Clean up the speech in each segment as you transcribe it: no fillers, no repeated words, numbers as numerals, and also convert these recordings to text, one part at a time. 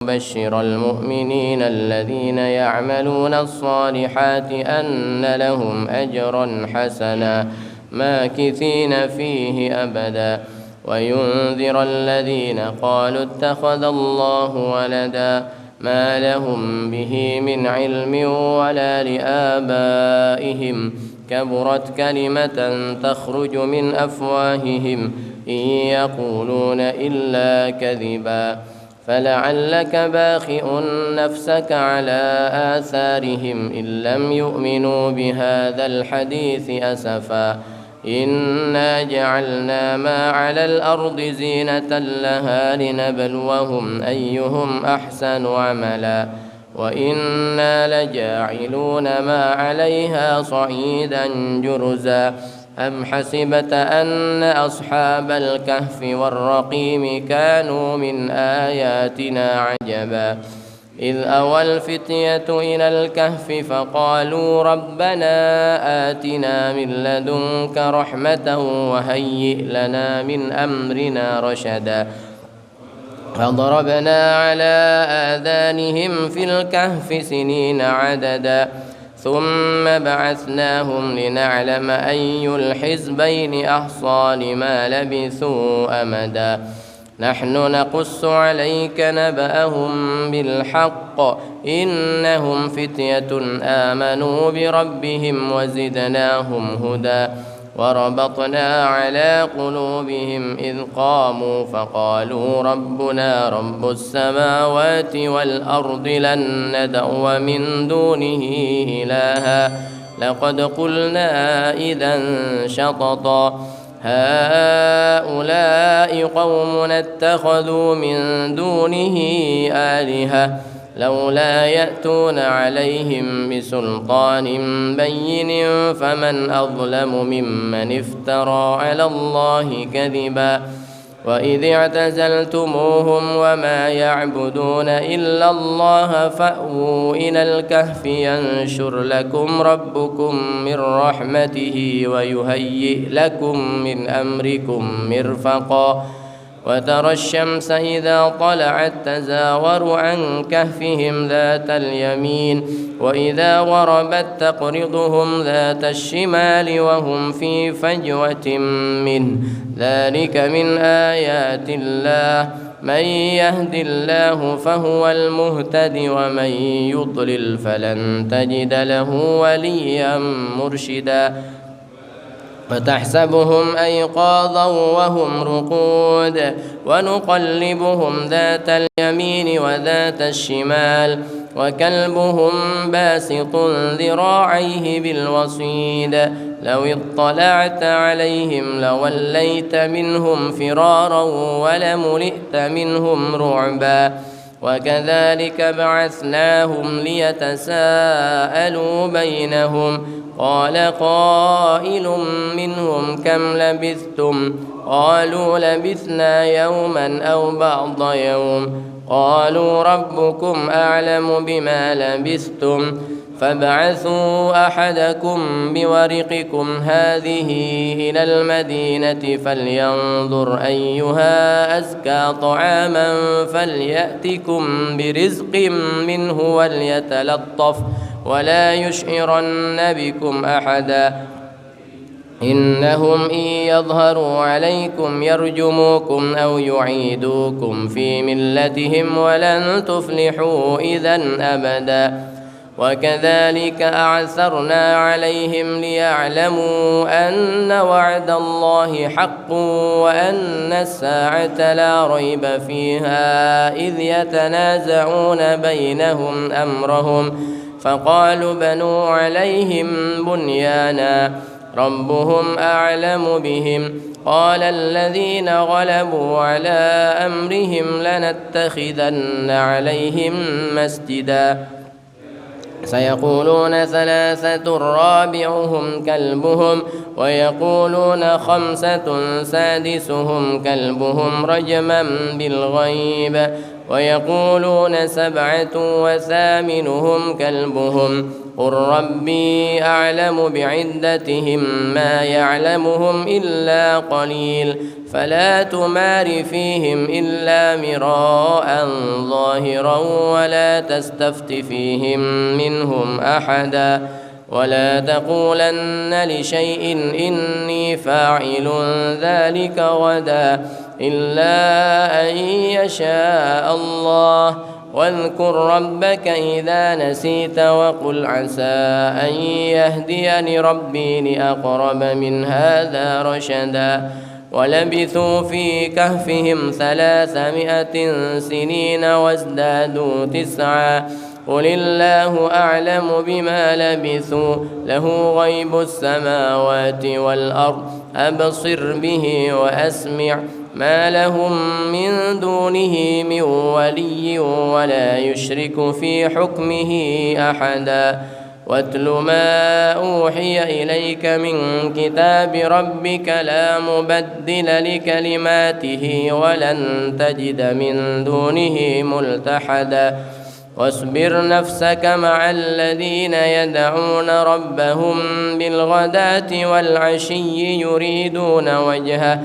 ويبشر المؤمنين الذين يعملون الصالحات أن لهم أجرا حسنا ماكثين فيه أبدا، وينذر الذين قالوا اتخذ الله ولدا ما لهم به من علم ولا لآبائهم، كبرت كلمة تخرج من أفواههم إن يقولون إلا كذبا، فلعلك باخئ نفسك على آثارهم إن لم يؤمنوا بهذا الحديث أسفا. إنا جعلنا ما على الأرض زينة لها لنبلوهم أيهم أحسن عملا، وإنا لجاعلون ما عليها صعيدا جرزا. أم حسبت أن أصحاب الكهف والرقيم كانوا من آياتنا عجبا، إذ أوى الفتية إلى الكهف فقالوا ربنا آتنا من لدنك رحمة وهيئ لنا من أمرنا رشدا، فضربنا على آذانهم في الكهف سنين عددا، ثم بعثناهم لنعلم أي الحزبين أحصى لما لبثوا أمدا. نحن نقص عليك نبأهم بالحق إنهم فتية آمنوا بربهم وزدناهم هدى، وربطنا على قلوبهم إذ قاموا فقالوا ربنا رب السماوات والأرض لن ندعو من دونه إلها لقد قلنا إذا شططا، هؤلاء قومنا اتخذوا من دونه آلهة لولا يأتون عليهم بسلطان بين فمن أظلم ممن افترى على الله كذبا. وإذ اعتزلتموهم وما يعبدون إلا الله فأووا إلى الكهف ينشر لكم ربكم من رحمته ويهيئ لكم من أمركم مرفقا. وترى الشمس إذا طلعت تزاور عن كهفهم ذات اليمين وإذا غربت تقرضهم ذات الشمال وهم في فجوة منه، ذلك من آيات الله، من يهد الله فهو المهتد ومن يضلل فلن تجد له وليا مرشدا. وتحسبهم أيقاظا وهم رقود ونقلبهم ذات اليمين وذات الشمال وكلبهم باسط ذراعيه بالوصيد، لو اطلعت عليهم لوليت منهم فرارا ولملئت منهم رعبا. وكذلك بعثناهم ليتساءلوا بينهم، قال قائل منهم كم لبثتم؟ قالوا لبثنا يوما أو بعض يوم، قالوا ربكم أعلم بما لبثتم فابعثوا أحدكم بورقكم هذه إلى المدينة فلينظر أيها أزكى طعاما فليأتكم برزق منه وليتلطف ولا يشعرن بكم أحدا، إنهم إن يظهروا عليكم يرجموكم أو يعيدوكم في ملتهم ولن تفلحوا إذا أبدا. وكذلك أعثرنا عليهم ليعلموا أن وعد الله حق وأن الساعة لا ريب فيها، إذ يتنازعون بينهم أمرهم فقالوا بنوا عليهم بنيانا ربهم أعلم بهم، قال الذين غلبوا على أمرهم لنتخذن عليهم مسجدا، سيقولون ثلاثة رابعهم كلبهم ويقولون خمسة سادسهم كلبهم رجما بالغيب ويقولون سبعة وثامنهم كلبهم، قل ربي أعلم بعدتهم ما يعلمهم إلا قليل، فلا تمار فيهم إلا مراء ظاهرا ولا تستفت فيهم منهم أحدا ولا تقولن لشيء إني فاعل ذلك غدا إلا أن يشاء الله واذكر ربك إذا نسيت وقل عسى أن يهديني ربي لأقرب من هذا رشدا ولبثوا في كهفهم 300 سنين وازدادوا 9 قل الله أعلم بما لبثوا له غيب السماوات والأرض أبصر به وأسمع ما لهم من دونه من ولي ولا يشرك في حكمه أحدا واتل ما أوحي إليك من كتاب ربك لا مبدل لكلماته ولن تجد من دونه ملتحدا واصبر نفسك مع الذين يدعون ربهم بالغداة والعشي يريدون وجهه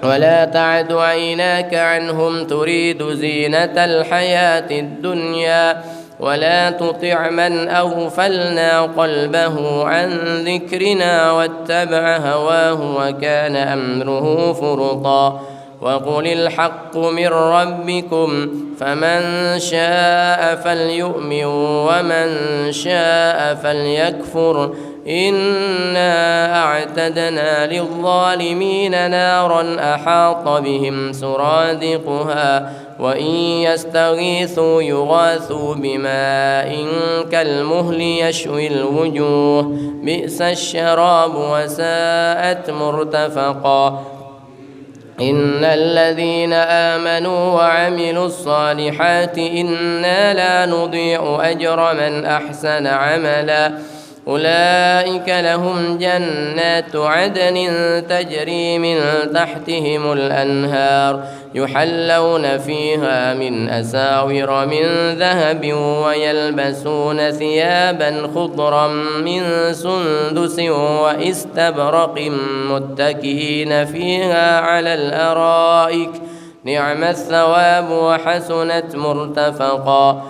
ولا تعد عيناك عنهم تريد زينة الحياة الدنيا ولا تطع من أغفلنا قلبه عن ذكرنا واتبع هواه وكان أمره فرطا وقل الحق من ربكم فمن شاء فليؤمن ومن شاء فليكفر إنا أعتدنا للظالمين نارا أحاط بهم سرادقها وإن يستغيثوا يغاثوا بماء كالمهل يشوي الوجوه بئس الشراب وساءت مرتفقا إن الذين آمنوا وعملوا الصالحات إنا لا نضيع أجر من أحسن عملا أولئك لهم جنات عدن تجري من تحتهم الأنهار يحلون فيها من أساور من ذهب ويلبسون ثيابا خضرا من سندس واستبرق متكئين فيها على الأرائك نعم الثواب وحسنت مرتفقا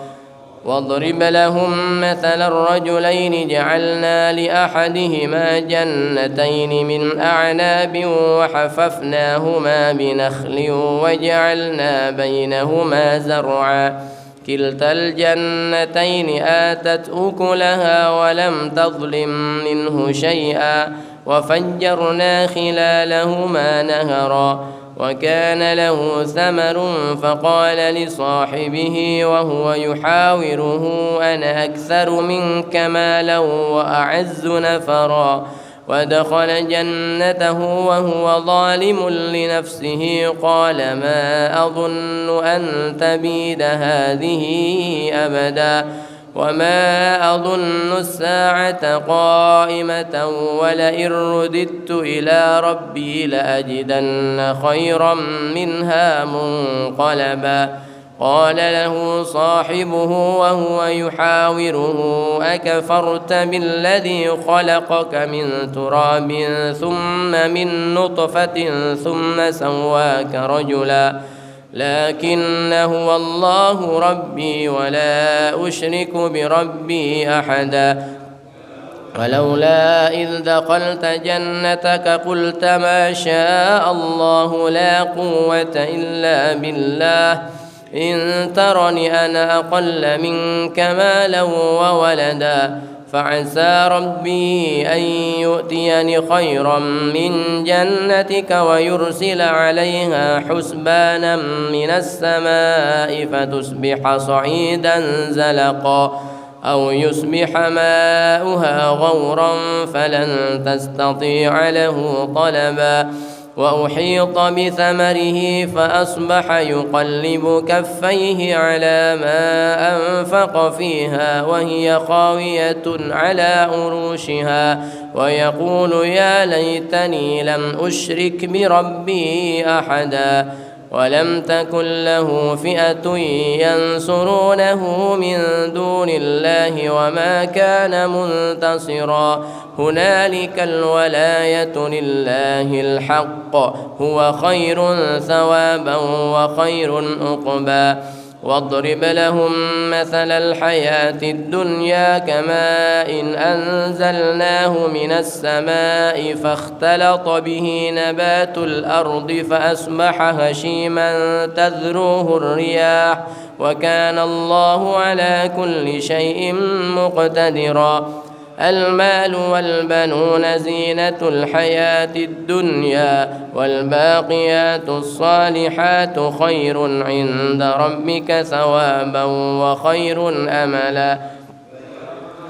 واضرب لهم مثل الرجلين جعلنا لأحدهما جنتين من أعناب وحففناهما بنخل وجعلنا بينهما زرعا كلتا الجنتين آتت أكلها ولم تظلم منه شيئا وفجرنا خلالهما نهرا وكان له ثمر فقال لصاحبه وهو يحاوره أنا أكثر منك مالا وأعز نفرا ودخل جنته وهو ظالم لنفسه قال ما أظن أن تبيد هذه أبدا وما أظن الساعة قائمة ولئن رددت إلى ربي لأجدن خيرا منها منقلبا قال له صاحبه وهو يحاوره أكفرت بالذي خلقك من تراب ثم من نطفة ثم سواك رجلا لكن هو الله ربي ولا أشرك بربي أحدا ولولا إذ دخلت جنتك قلت ما شاء الله لا قوة إلا بالله إن ترني أنا أقل منك مالا وولدا فعسى ربي أن يؤتيني خيرا من جنتك ويرسل عليها حسبانا من السماء فتصبح صعيدا زلقا أو يصبح ماؤها غورا فلن تستطيع له طلبا وأحيط بثمره فأصبح يقلب كفيه على ما أنفق فيها وهي خاوية على عروشها ويقول يا ليتني لم أشرك بربي أحدا ولم تكن له فئة ينصرونه من دون الله وما كان منتصرا هنالك الولاية لله الحق هو خير ثوابا وخير عقبا واضرب لهم مثل الحياة الدنيا كماء إن أنزلناه من السماء فاختلط به نبات الأرض فأصبح هشيما تذروه الرياح وكان الله على كل شيء مقتدرا المال والبنون زينة الحياة الدنيا والباقيات الصالحات خير عند ربك ثوابا وخير أملا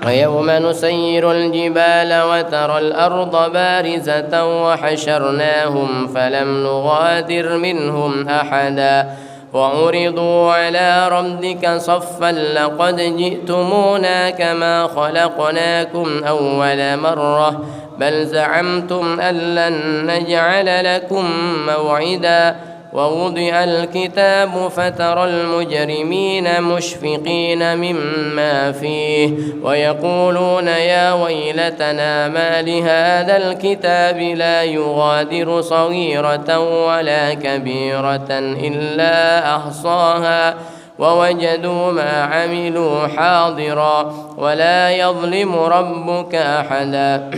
ويوم نسير الجبال وترى الأرض بارزة وحشرناهم فلم نغادر منهم أحدا وعرضوا على ربك صفا لقد جئتمونا كما خلقناكم أول مرة بل زعمتم أن لن نجعل لكم موعدا ووضع الكتاب فترى المجرمين مشفقين مما فيه ويقولون يا ويلتنا ما لهذا الكتاب لا يغادر صغيرة ولا كبيرة إلا أحصاها ووجدوا ما عملوا حاضرا ولا يظلم ربك أحدا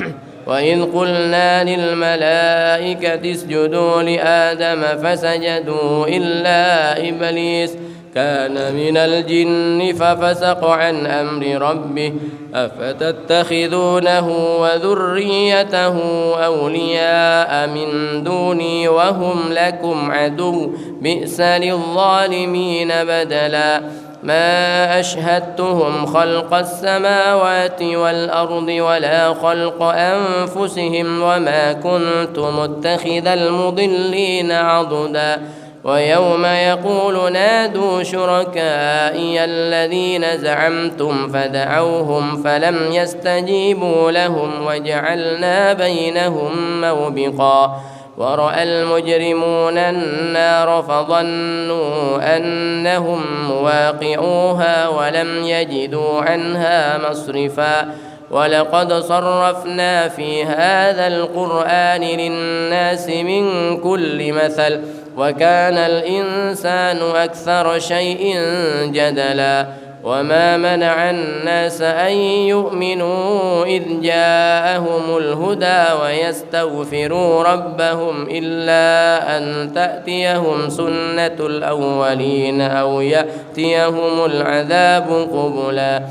وإذ قلنا للملائكة اسجدوا لآدم فسجدوا إلا إبليس كان من الجن ففسق عن أمر ربه أفتتخذونه وذريته أولياء من دوني وهم لكم عدو بئس للظالمين بدلا ما أشهدتهم خلق السماوات والأرض ولا خلق أنفسهم وما كنت متخذ المضلين عضدا ويوم يقول نادوا شركائي الذين زعمتم فدعوهم فلم يستجيبوا لهم وجعلنا بينهم موبقا ورأى المجرمون النار فظنوا أنهم مواقعوها ولم يجدوا عنها مصرفا ولقد صرفنا في هذا القرآن للناس من كل مثل وكان الإنسان أكثر شيء جدلا وما منع الناس أن يؤمنوا إذ جاءهم الهدى ويستغفروا ربهم إلا أن تأتيهم سنة الأولين أو يأتيهم العذاب قبلا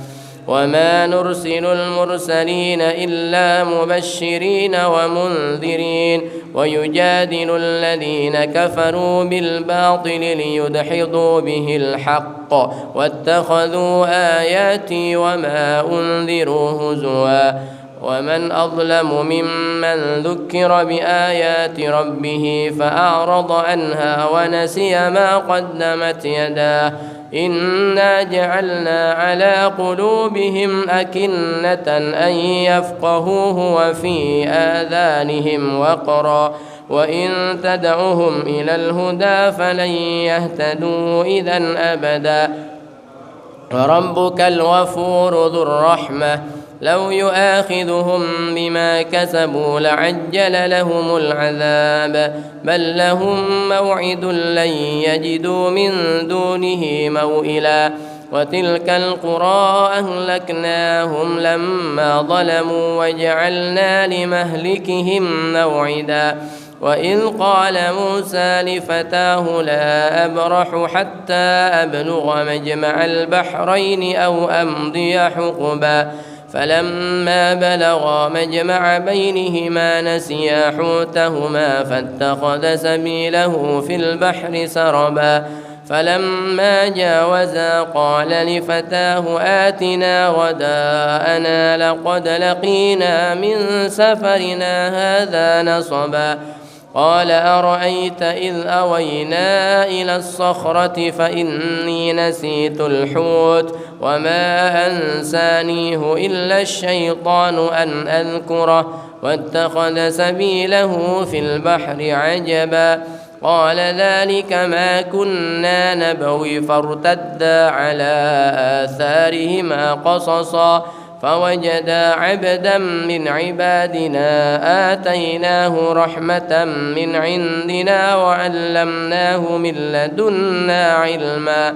وما نرسل المرسلين إلا مبشرين ومنذرين ويجادل الذين كفروا بالباطل ليدحضوا به الحق واتخذوا آياتي وما أنذروا هزوا ومن أظلم ممن ذكر بآيات ربه فأعرض عنها ونسي ما قدمت يداه إنا جعلنا على قلوبهم أكنة أن يفقهوه وفي آذانهم وقرا وإن تدعهم إلى الهدى فلن يهتدوا إذا أبدا وربك الغفور ذو الرحمة لو يؤاخذهم بما كسبوا لعجل لهم العذاب بل لهم موعد لن يجدوا من دونه موئلا وتلك القرى أهلكناهم لما ظلموا وجعلنا لمهلكهم موعدا وإذ قال موسى لفتاه لا أبرح حتى أبلغ مجمع البحرين أو أمضي حقبا فلما بلغا مجمع بينهما نسيا حوتهما فاتخذ سبيله في البحر سربا فلما جاوزا قال لفتاه آتنا غداءنا لقد لقينا من سفرنا هذا نصبا قال أرأيت إذ أوينا إلى الصخرة فإني نسيت الحوت وما أنسانيه إلا الشيطان أن أذكره واتخذ سبيله في البحر عجبا قال ذلك ما كنا نبغي فارتدا على آثارهما قصصا فوجدا عبدا من عبادنا آتيناه رحمة من عندنا وعلمناه من لدنا علما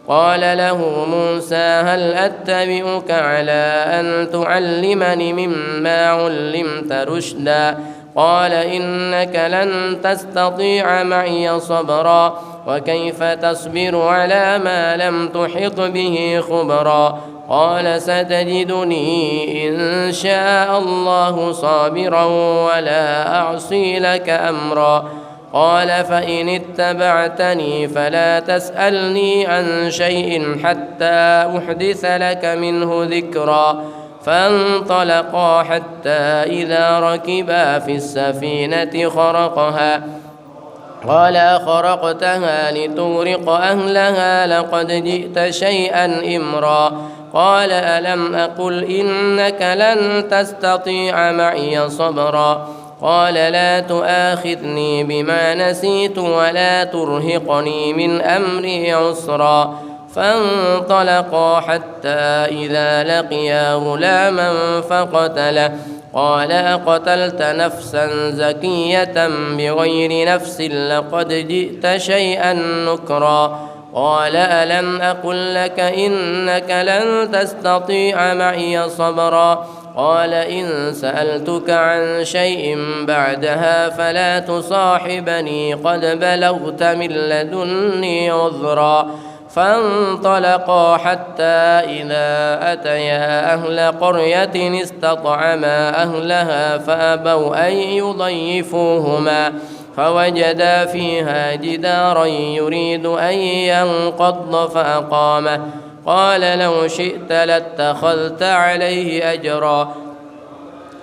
قال له موسى هل أتبعك على أن تعلمني مما علمت رشدا قال إنك لن تستطيع معي صبرا وكيف تصبر على ما لم تحط به خبرا قال ستجدني إن شاء الله صابرا ولا أعصي لك أمرا قال فإن اتبعتني فلا تسألني عن شيء حتى أحدث لك منه ذكرا فانطلقا حتى إذا ركبا في السفينة خرقها قال أخرقتها لتغرق أهلها لقد جئت شيئا إمرا قال ألم أقل إنك لن تستطيع معي صبرا قال لا تؤاخذني بما نسيت ولا ترهقني من أمري عسرا فانطلقا حتى إذا لقيا غلاما فقتله قال أقتلت نفسا زكية بغير نفس لقد جئت شيئا نكرا قال ألم أقل لك إنك لن تستطيع معي صبرا قال إن سألتك عن شيء بعدها فلا تصاحبني قد بلغت من لدني عذرا فانطلقا حتى إذا أتيا أهل قرية استطعما أهلها فأبوا أن يضيفوهما فوجدا فيها جدارا يريد أن ينقض فأقامه قال لو شئت لاتخذت عليه أجرا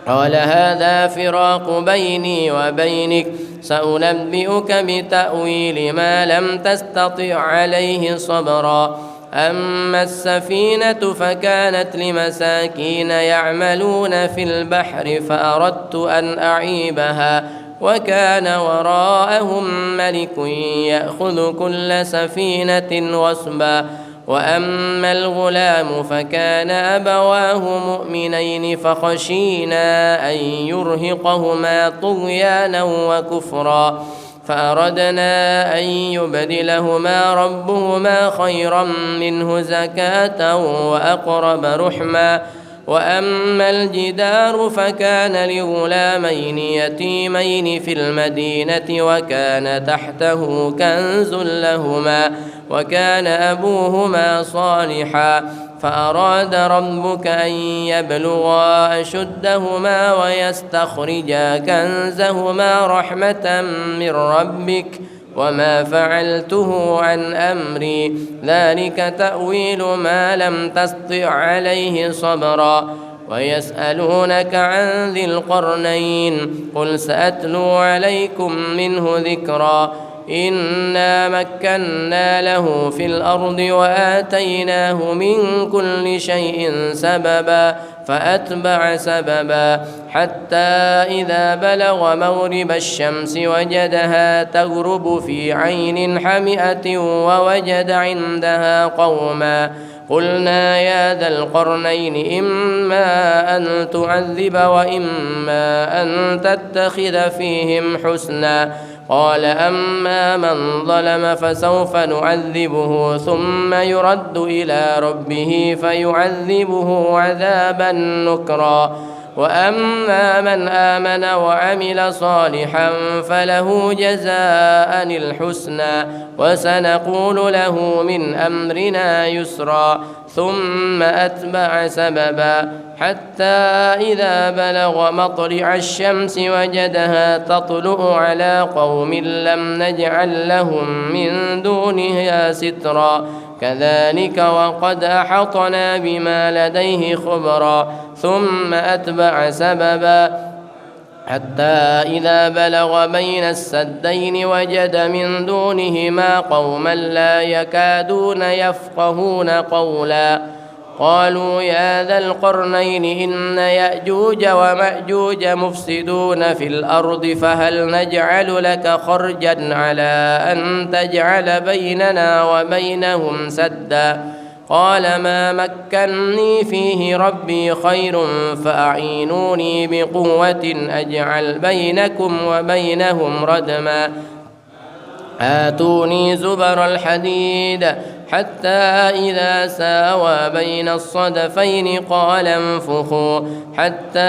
قال هذا فراق بيني وبينك سأنبئك بتأويل ما لم تستطع عليه صبرا أما السفينة فكانت لمساكين يعملون في البحر فأردت أن أعيبها وكان وراءهم ملك يأخذ كل سفينة غصبا وأما الغلام فكان أبواه مؤمنين فخشينا أن يرهقهما طغيانا وكفرا فأردنا أن يبدلهما ربهما خيرا منه زكاة وأقرب رحما وأما الجدار فكان لغلامين يتيمين في المدينة وكان تحته كنز لهما وكان أبوهما صالحا فأراد ربك أن يبلغا أشدهما ويستخرجا كنزهما رحمة من ربك وما فعلته عن أمري ذلك تأويل ما لم تسطع عليه صبرا ويسألونك عن ذي القرنين قل سأتلو عليكم منه ذكرا إنا مكنا له في الأرض وآتيناه من كل شيء سببا فأتبع سببا حتى إذا بلغ مغرب الشمس وجدها تغرب في عين حمئة ووجد عندها قوما قلنا يا ذا القرنين إما أن تعذب وإما أن تتخذ فيهم حسنا قال أما من ظلم فسوف نعذبه ثم يرد إلى ربه فيعذبه عذابا نكرا وأما من آمن وعمل صالحا فله جزاء الحسنى وسنقول له من أمرنا يسرا ثم أتبع سببا حتى إذا بلغ مطلع الشمس وجدها تطلع على قوم لم نجعل لهم من دونها سترا كذلك وقد أحطنا بما لديه خبرا ثم أتبع سببا حتى إذا بلغ بين السدين وجد من دونهما قوما لا يكادون يفقهون قولا قالوا يا ذا القرنين إن يأجوج ومأجوج مفسدون في الأرض فهل نجعل لك خرجا على أن تجعل بيننا وبينهم سدا قال ما مكني فيه ربي خير فأعينوني بقوة أجعل بينكم وبينهم ردما آتوني زبر الحديد حتى إذا ساوى بين الصدفين قال انفخوا حتى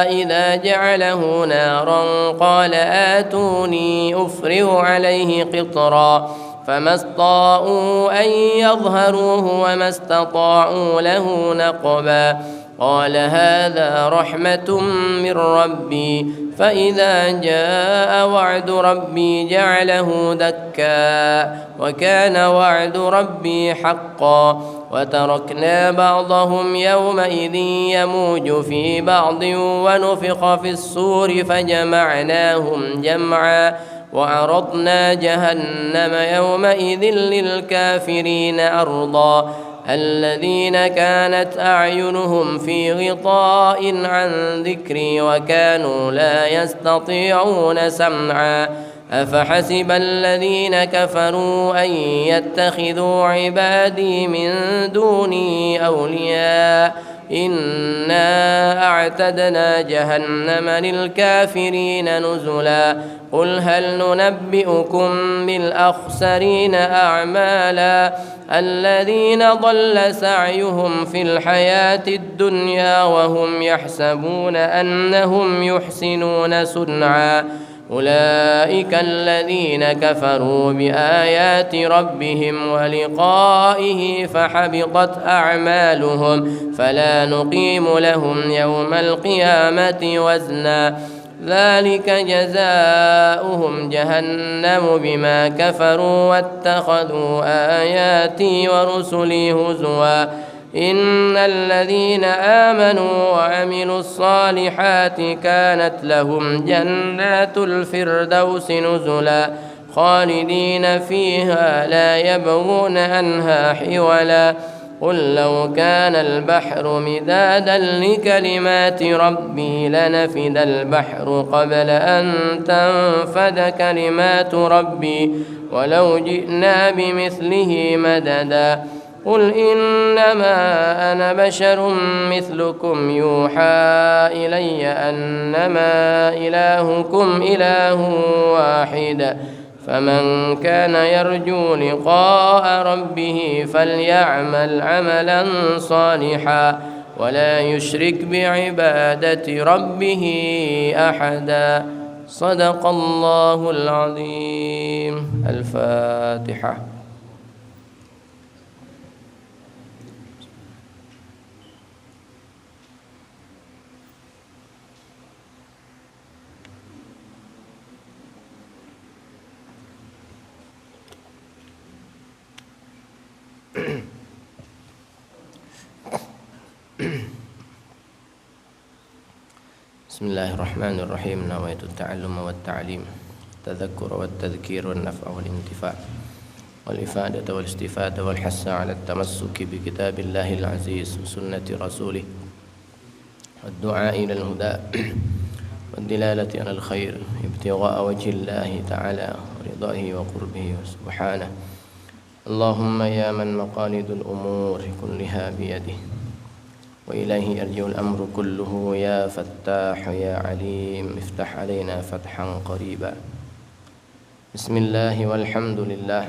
إذا جعله نارا قال آتوني أفرغ عليه قطرا فما استطاعوا أن يظهروه وما استطاعوا له نقبا قال هذا رحمة من ربي فإذا جاء وعد ربي جعله دكا وكان وعد ربي حقا وتركنا بعضهم يومئذ يموج في بعض ونفخ في الصور فجمعناهم جمعا وعرضنا جهنم يومئذ للكافرين أرضا الذين كانت أعينهم في غطاء عن ذكري وكانوا لا يستطيعون سمعا أفحسب الذين كفروا أن يتخذوا عبادي من دوني أولياء إنا أعتدنا جهنم للكافرين نزلا قل هل ننبئكم بالأخسرين أعمالا الذين ضل سعيهم في الحياة الدنيا وهم يحسبون أنهم يحسنون صنعا أولئك الذين كفروا بآيات ربهم ولقائه فحبطت أعمالهم فلا نقيم لهم يوم القيامة وزنا ذلك جزاؤهم جهنم بما كفروا واتخذوا آياتي ورسلي هزوا إن الذين آمنوا وعملوا الصالحات كانت لهم جنات الفردوس نزلا خالدين فيها لا يبغون عنها حولا قل لو كان البحر مدادا لكلمات ربي لنفد البحر قبل أن تنفد كلمات ربي ولو جئنا بمثله مددا قل إنما أنا بشر مثلكم يوحى إلي أنما إلهكم إله واحد فمن كان يرجو لقاء ربه فليعمل عملا صالحا ولا يشرك بعبادة ربه أحدا صدق الله العظيم. الفاتحة. بسم الله الرحمن الرحيم. نويت التعلم والتعليم التذكر والتذكير والنفع والانتفاع والإفادة والاستفادة والحث على التمسك بكتاب الله العزيز وسنة رسوله والدعاء إلى الهدى والدلالة على الخير ابتغاء وجه الله تعالى ورضاه وقربه سبحانه. اللهم يا من مقاليد الأمور كلها بيده وإليه يرجع الأمر كله يا فتاح يا عليم افتح علينا فتحا قريبا. بسم الله والحمد لله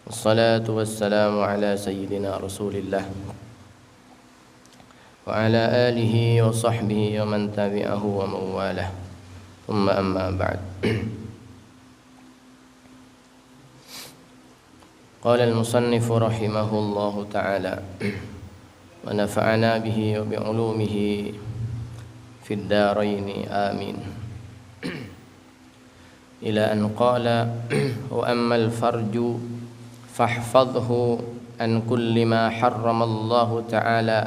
والصلاة والسلام على سيدنا رسول الله وعلى آله وصحبه ومن تبعه ومن والاه ثم أما بعد. قال المصنف رحمه الله تعالى ونفعنا به وبعلومه في الدارين آمين. إلى أن قال وأما الفرج فاحفظه عن كل ما حرم الله تعالى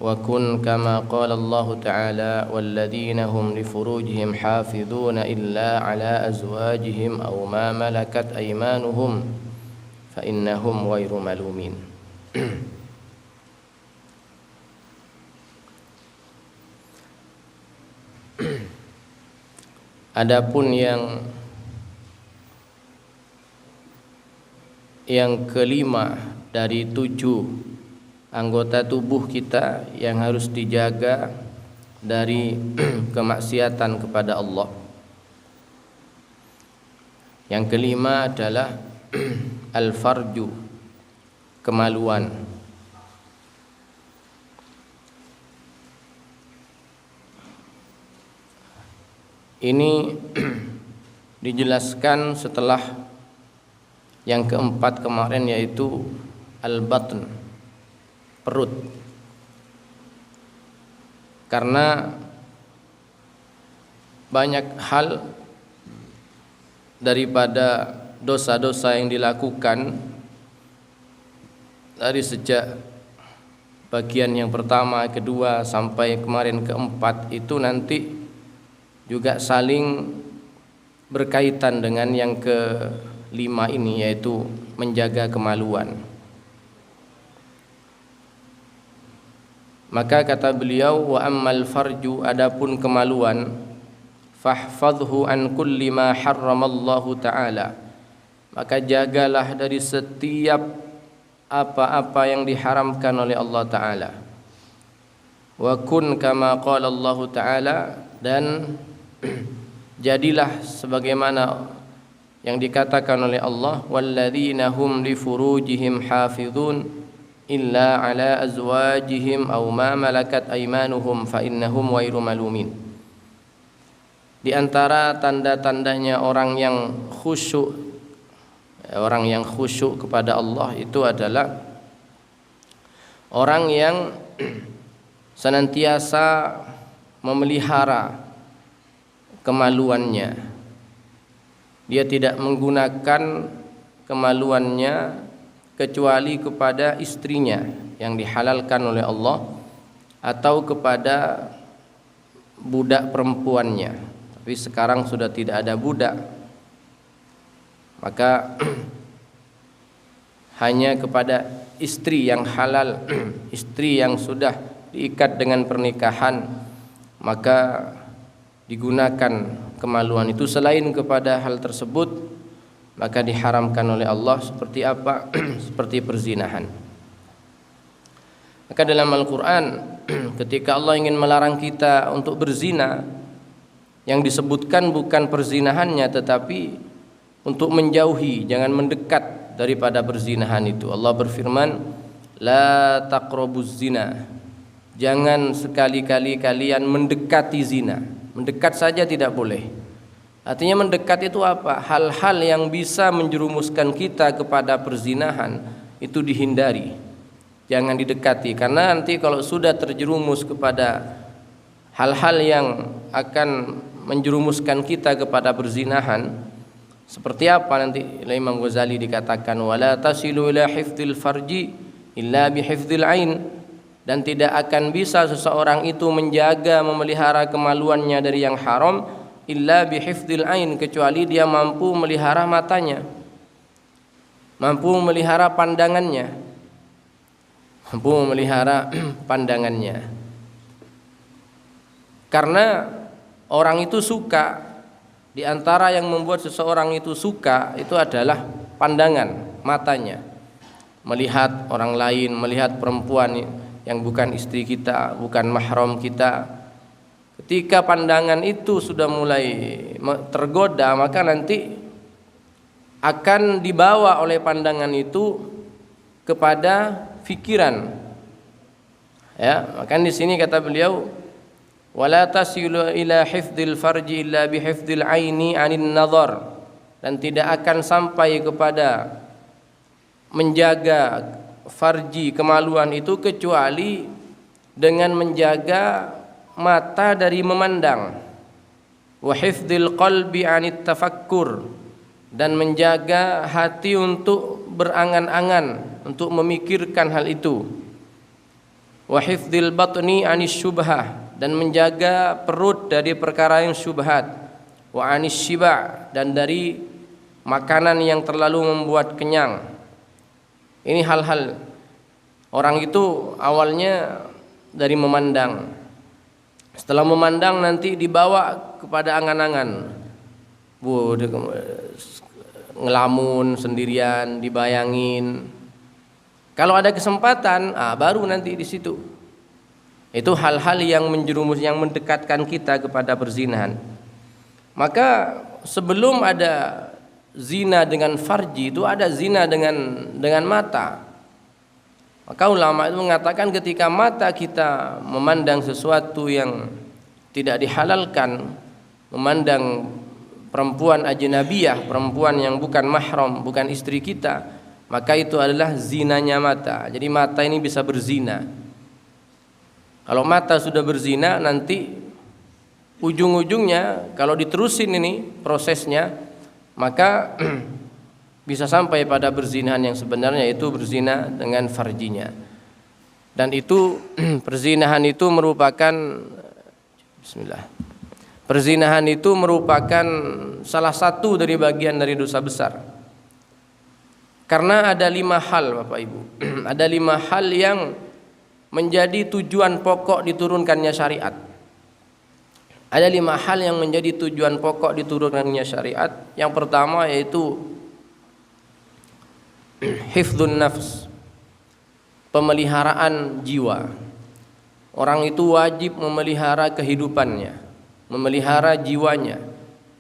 وكن كما قال الله تعالى والذين هم لفروجهم حافظون إلا على أزواجهم أو ما ملكت أيمانهم فإنهم غير ملومين. Adapun yang kelima dari 7 anggota tubuh kita yang harus dijaga dari kemaksiatan kepada Allah. Yang kelima adalah al-farju, kemaluan. Ini dijelaskan setelah yang keempat kemarin, yaitu al-batn, perut. Karena banyak hal daripada dosa-dosa yang dilakukan dari sejak bagian yang pertama, kedua sampai kemarin keempat itu nanti juga saling berkaitan dengan yang kelima ini, yaitu menjaga kemaluan. Maka kata beliau, wa ammal farju, adapun kemaluan, fahfadhu an kulli ma harramallahu ta'ala, maka jagalah dari setiap apa-apa yang diharamkan oleh Allah Ta'ala. Wa kun kama qala Allah Ta'ala, dan jadilah sebagaimana yang dikatakan oleh Allah, walladzina hum li furujihim hafizun illa ala azwajihim aw ma malakat aymanuhum fa innahum ghairu malumin. Di antara tanda-tandanya orang yang khusyuk kepada Allah itu adalah orang yang senantiasa memelihara kemaluannya. Dia tidak menggunakan kemaluannya kecuali kepada istrinya yang dihalalkan oleh Allah atau kepada budak perempuannya. Tapi sekarang sudah tidak ada budak, maka hanya kepada istri yang halal, istri yang sudah diikat dengan pernikahan, maka digunakan kemaluan itu. Selain kepada hal tersebut, maka diharamkan oleh Allah. Seperti apa? Seperti perzinahan. Maka dalam Al-Quran ketika Allah ingin melarang kita untuk berzina, yang disebutkan bukan perzinahannya, tetapi untuk menjauhi, jangan mendekat daripada perzinahan itu. Allah berfirman, la taqrabuz zina, jangan sekali-kali kalian mendekati zina. Mendekat saja tidak boleh. Artinya mendekat itu apa? Hal-hal yang bisa menjerumuskan kita kepada perzinahan itu dihindari, jangan didekati. Karena nanti kalau sudah terjerumus kepada hal-hal yang akan menjerumuskan kita kepada perzinahan, seperti apa nanti Imam Ghazali dikatakan, wala tasilu ila hifdzil farji illa bihifdzil ain, dan tidak akan bisa seseorang itu menjaga, memelihara kemaluannya dari yang haram illa bihifdzil ain, kecuali dia mampu melihara matanya, mampu memelihara pandangannya, mampu memelihara pandangannya. Karena orang itu suka, di antara yang membuat seseorang itu suka itu adalah pandangan matanya, melihat orang lain, melihat perempuan yang bukan istri kita, bukan mahram kita. Ketika pandangan itu sudah mulai tergoda, maka nanti akan dibawa oleh pandangan itu kepada fikiran. Ya, maka di sini kata beliau, wala tasilu ila hifdzil farji illa bihifdzil aini anin nazar, dan tidak akan sampai kepada menjaga farji, kemaluan itu, kecuali dengan menjaga mata dari memandang. Wa hifdzil qalbi anit tafakkur, dan menjaga hati untuk berangan-angan, untuk memikirkan hal itu. Wa hifdzil batni anis syubhah, dan menjaga perut dari perkara yang syubhat. Wa anis syiba, dan dari makanan yang terlalu membuat kenyang. Ini hal-hal orang itu awalnya dari memandang. Setelah memandang nanti dibawa kepada angan-angan. ngelamun sendirian, dibayangin. Kalau ada kesempatan, baru nanti di situ. Itu hal-hal yang menjerumus, yang mendekatkan kita kepada perzinahan. Maka sebelum ada zina dengan farji, itu ada zina dengan mata. Maka ulama itu mengatakan ketika mata kita memandang sesuatu yang tidak dihalalkan, memandang perempuan ajnabiyah, perempuan yang bukan mahram, bukan istri kita, maka itu adalah zinanya mata. Jadi mata ini bisa berzina. Kalau mata sudah berzina, nanti ujung-ujungnya kalau diterusin ini prosesnya, maka bisa sampai pada berzinahan yang sebenarnya, itu berzina dengan farjinya. Dan itu perzinahan itu merupakan perzinahan itu merupakan salah satu dari bagian dari dosa besar. Karena ada 5 hal Bapak Ibu. Ada 5 hal yang menjadi tujuan pokok diturunkannya syariat. Ada 5 hal yang menjadi tujuan pokok diturunkannya syariat. Yang pertama yaitu hifdzun nafs, pemeliharaan jiwa. Orang itu wajib memelihara kehidupannya, memelihara jiwanya,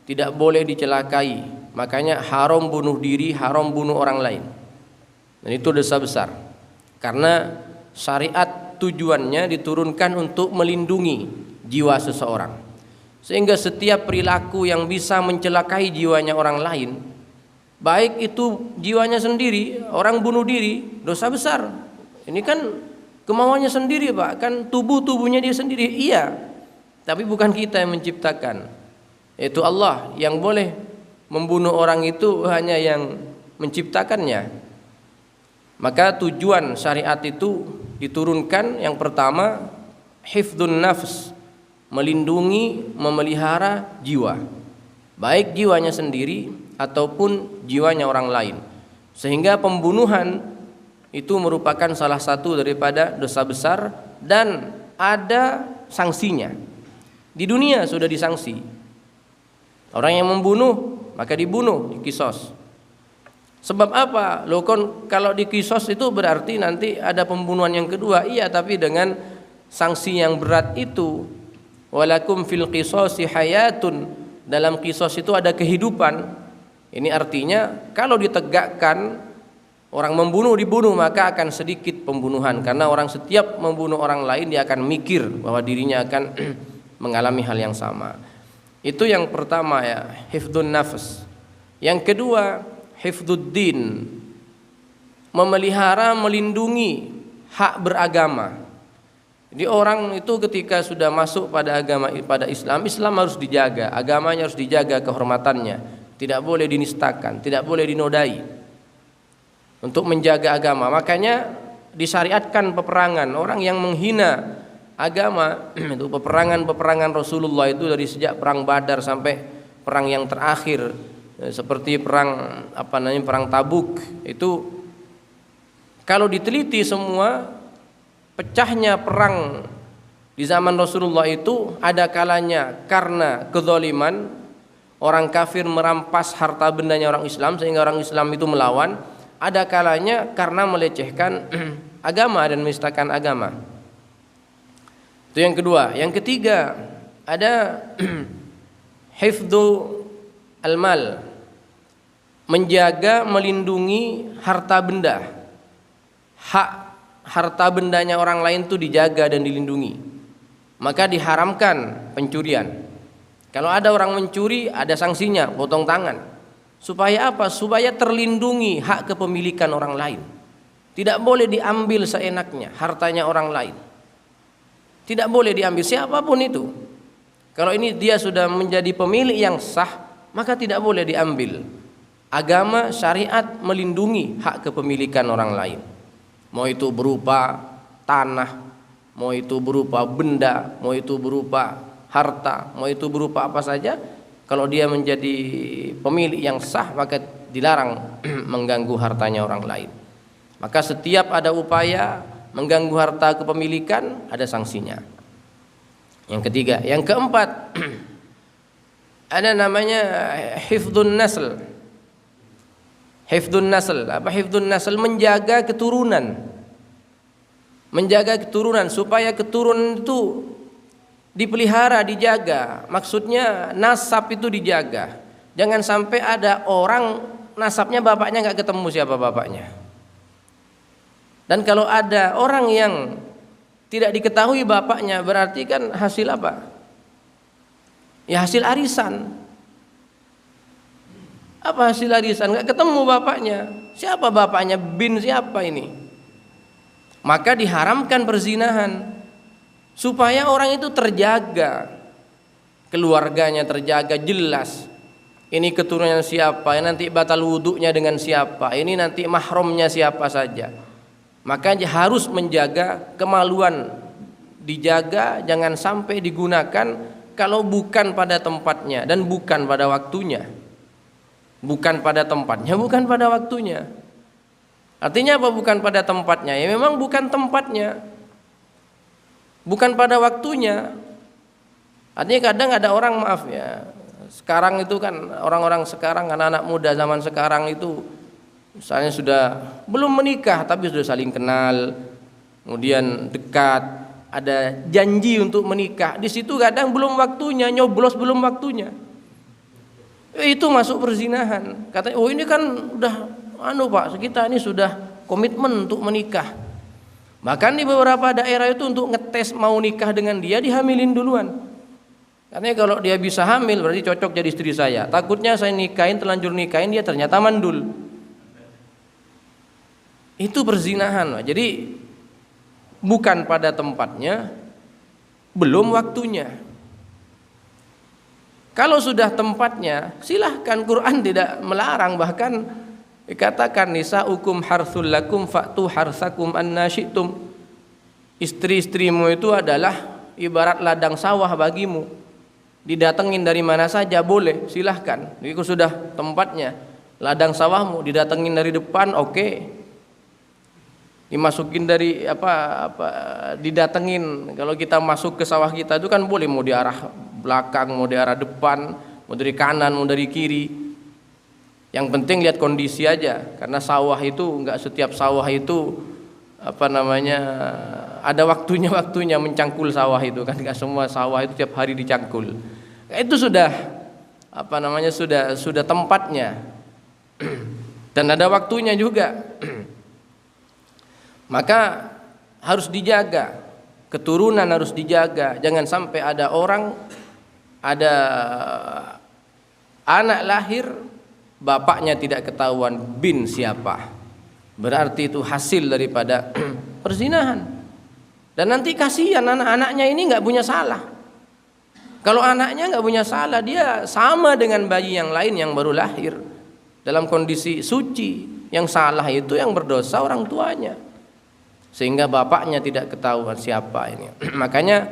tidak boleh dicelakai. Makanya haram bunuh diri, haram bunuh orang lain. Dan itu dosa besar. Karena syariat tujuannya diturunkan untuk melindungi jiwa seseorang. Sehingga setiap perilaku yang bisa mencelakai jiwanya orang lain, baik itu jiwanya sendiri, orang bunuh diri, dosa besar. Ini kan kemauannya sendiri Pak, kan tubuhnya dia sendiri, iya. Tapi bukan kita yang menciptakan. Itu Allah yang boleh membunuh orang, itu hanya yang menciptakannya. Maka tujuan syariat itu diturunkan yang pertama hifdzun nafs, melindungi, memelihara jiwa. Baik jiwanya sendiri ataupun jiwanya orang lain. Sehingga pembunuhan itu merupakan salah satu daripada dosa besar dan ada sanksinya. Di dunia sudah disanksi. Orang yang membunuh maka dibunuh, dikisos. Sebab apa? Loh kalau dikisos itu berarti nanti ada pembunuhan yang kedua. Iya, tapi dengan sanksi yang berat itu. Walakum fil qisasi hayatun. Dalam kisos itu ada kehidupan. Ini artinya kalau ditegakkan orang membunuh dibunuh, maka akan sedikit pembunuhan. Karena orang setiap membunuh orang lain dia akan mikir bahwa dirinya akan mengalami hal yang sama. Itu yang pertama ya, hifdzun nafs. Yang kedua, hifdzuddin, memelihara, melindungi hak beragama. Jadi orang itu ketika sudah masuk pada agama, pada Islam harus dijaga, agamanya harus dijaga, kehormatannya tidak boleh dinistakan, tidak boleh dinodai. Untuk menjaga agama, makanya disyariatkan peperangan. Orang yang menghina agama, itu peperangan Rasulullah itu dari sejak perang Badar sampai perang yang terakhir seperti perang perang Tabuk, itu kalau diteliti semua pecahnya perang di zaman Rasulullah itu ada kalanya karena kezaliman orang kafir merampas harta bendanya orang Islam sehingga orang Islam itu melawan, ada kalanya karena melecehkan agama dan menistakan agama. Itu yang kedua. Yang ketiga ada hifdzu al-mal, menjaga, melindungi harta benda. Hak harta bendanya orang lain itu dijaga dan dilindungi. Maka diharamkan pencurian. Kalau ada orang mencuri ada sanksinya, potong tangan. Supaya apa? Supaya terlindungi hak kepemilikan orang lain. Tidak boleh diambil seenaknya hartanya orang lain. Tidak boleh diambil siapapun itu. Kalau ini dia sudah menjadi pemilik yang sah, maka tidak boleh diambil. Agama syariat melindungi hak kepemilikan orang lain. Mau itu berupa tanah, mau itu berupa benda, mau itu berupa harta, mau itu berupa apa saja. Kalau dia menjadi pemilik yang sah, maka dilarang mengganggu hartanya orang lain. Maka setiap ada upaya mengganggu harta kepemilikan ada sanksinya. Yang ketiga, yang keempat, ada namanya hifdzun nasl. Hifdzun nasl, apa hifdzun nasl? Menjaga keturunan. Menjaga keturunan supaya keturunan itu dipelihara, dijaga. Maksudnya nasab itu dijaga. Jangan sampai ada orang nasabnya bapaknya nggak ketemu siapa bapaknya. Dan kalau ada orang yang tidak diketahui bapaknya, berarti kan hasil apa? Ya hasil arisan. Apa hasil arisan? Nggak ketemu bapaknya. Siapa bapaknya? Bin siapa ini? Maka diharamkan perzinahan supaya orang itu terjaga, keluarganya terjaga jelas. Ini keturunan siapa, nanti batal wudhunya dengan siapa, ini nanti mahramnya siapa saja. Maka harus menjaga kemaluan, dijaga jangan sampai digunakan kalau bukan pada tempatnya dan bukan pada waktunya. Bukan pada tempatnya, bukan pada waktunya. Artinya apa bukan pada tempatnya? Ya memang bukan tempatnya. Bukan pada waktunya. Artinya kadang ada orang, maaf ya, sekarang itu kan orang-orang sekarang, anak-anak muda zaman sekarang itu misalnya sudah belum menikah tapi sudah saling kenal, kemudian dekat, ada janji untuk menikah. Di situ kadang belum waktunya, nyoblos belum waktunya. Itu masuk perzinahan. Katanya, oh ini kan udah Pak, kita ini sudah komitmen untuk menikah. Bahkan di beberapa daerah itu untuk ngetes mau nikah dengan dia dihamilin duluan. Katanya kalau dia bisa hamil berarti cocok jadi istri saya. Takutnya saya nikahin, terlanjur nikahin dia ternyata mandul. Itu perzinahan. Jadi bukan pada tempatnya, belum waktunya. Kalau sudah tempatnya, silahkan, Quran tidak melarang, bahkan dikatakan nisaukum harthul lakum fa'tu harsakum anna syi'tum. Istri-istrimu itu adalah ibarat ladang sawah bagimu. Didatengin dari mana saja boleh, silahkan. Jadi kalau sudah tempatnya, ladang sawahmu didatengin dari depan, oke. Dimasukin dari didatengin. Kalau kita masuk ke sawah kita itu kan boleh, mau di arah belakang, mau di arah depan, mau dari kanan, mau dari kiri. Yang penting lihat kondisi aja, karena sawah itu enggak setiap sawah itu ada waktunya mencangkul sawah itu kan, enggak semua sawah itu tiap hari dicangkul. Itu sudah sudah tempatnya. Dan ada waktunya juga. Maka harus dijaga, keturunan harus dijaga. Jangan sampai ada anak lahir bapaknya tidak ketahuan bin siapa, berarti itu hasil daripada perzinahan. Dan nanti kasihan anak-anaknya ini nggak punya salah. Kalau anaknya nggak punya salah, dia sama dengan bayi yang lain yang baru lahir dalam kondisi suci. Yang salah itu yang berdosa orang tuanya, sehingga bapaknya tidak ketahuan siapa ini. Makanya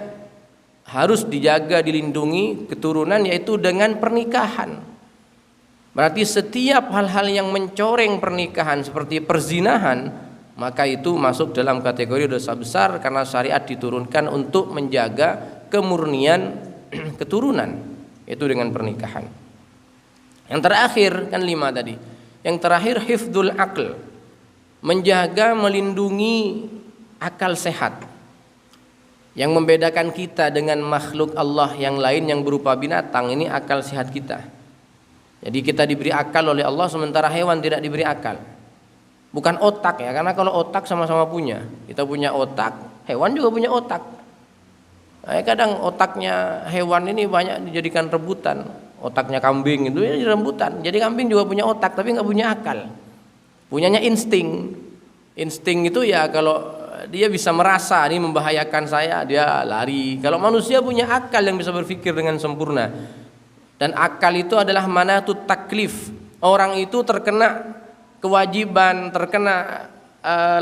harus dijaga, dilindungi keturunan, yaitu dengan pernikahan. Berarti setiap hal-hal yang mencoreng pernikahan seperti perzinahan, maka itu masuk dalam kategori dosa besar, karena syariat diturunkan untuk menjaga kemurnian keturunan, itu dengan pernikahan. Yang terakhir kan 5 tadi. Yang terakhir hifdzul aql, menjaga, melindungi akal sehat. Yang membedakan kita dengan makhluk Allah yang lain yang berupa binatang, ini akal sehat kita. Jadi kita diberi akal oleh Allah, sementara hewan tidak diberi akal. Bukan otak ya, karena kalau otak sama-sama punya. Kita punya otak, hewan juga punya otak. Kadang otaknya hewan ini banyak dijadikan rebutan. Otaknya kambing itu ya rebutan. Jadi kambing juga punya otak tapi nggak punya akal. Punyanya insting. Insting itu ya kalau dia bisa merasa ini membahayakan saya, dia lari. Kalau manusia punya akal yang bisa berpikir dengan sempurna. Dan akal itu adalah manatut taklif. Orang itu terkena kewajiban, terkena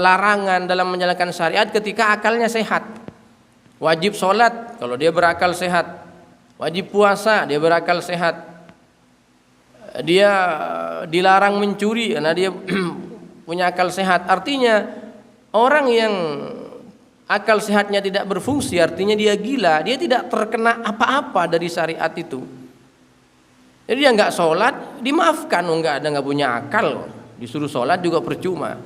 larangan dalam menjalankan syariat ketika akalnya sehat. Wajib sholat kalau dia berakal sehat. Wajib puasa dia berakal sehat. Dia dilarang mencuri karena dia punya akal sehat. Artinya orang yang akal sehatnya tidak berfungsi, artinya dia gila. Dia tidak terkena apa-apa dari syariat itu. Jadi dia nggak sholat dimaafkan, nggak punya akal, disuruh sholat juga percuma.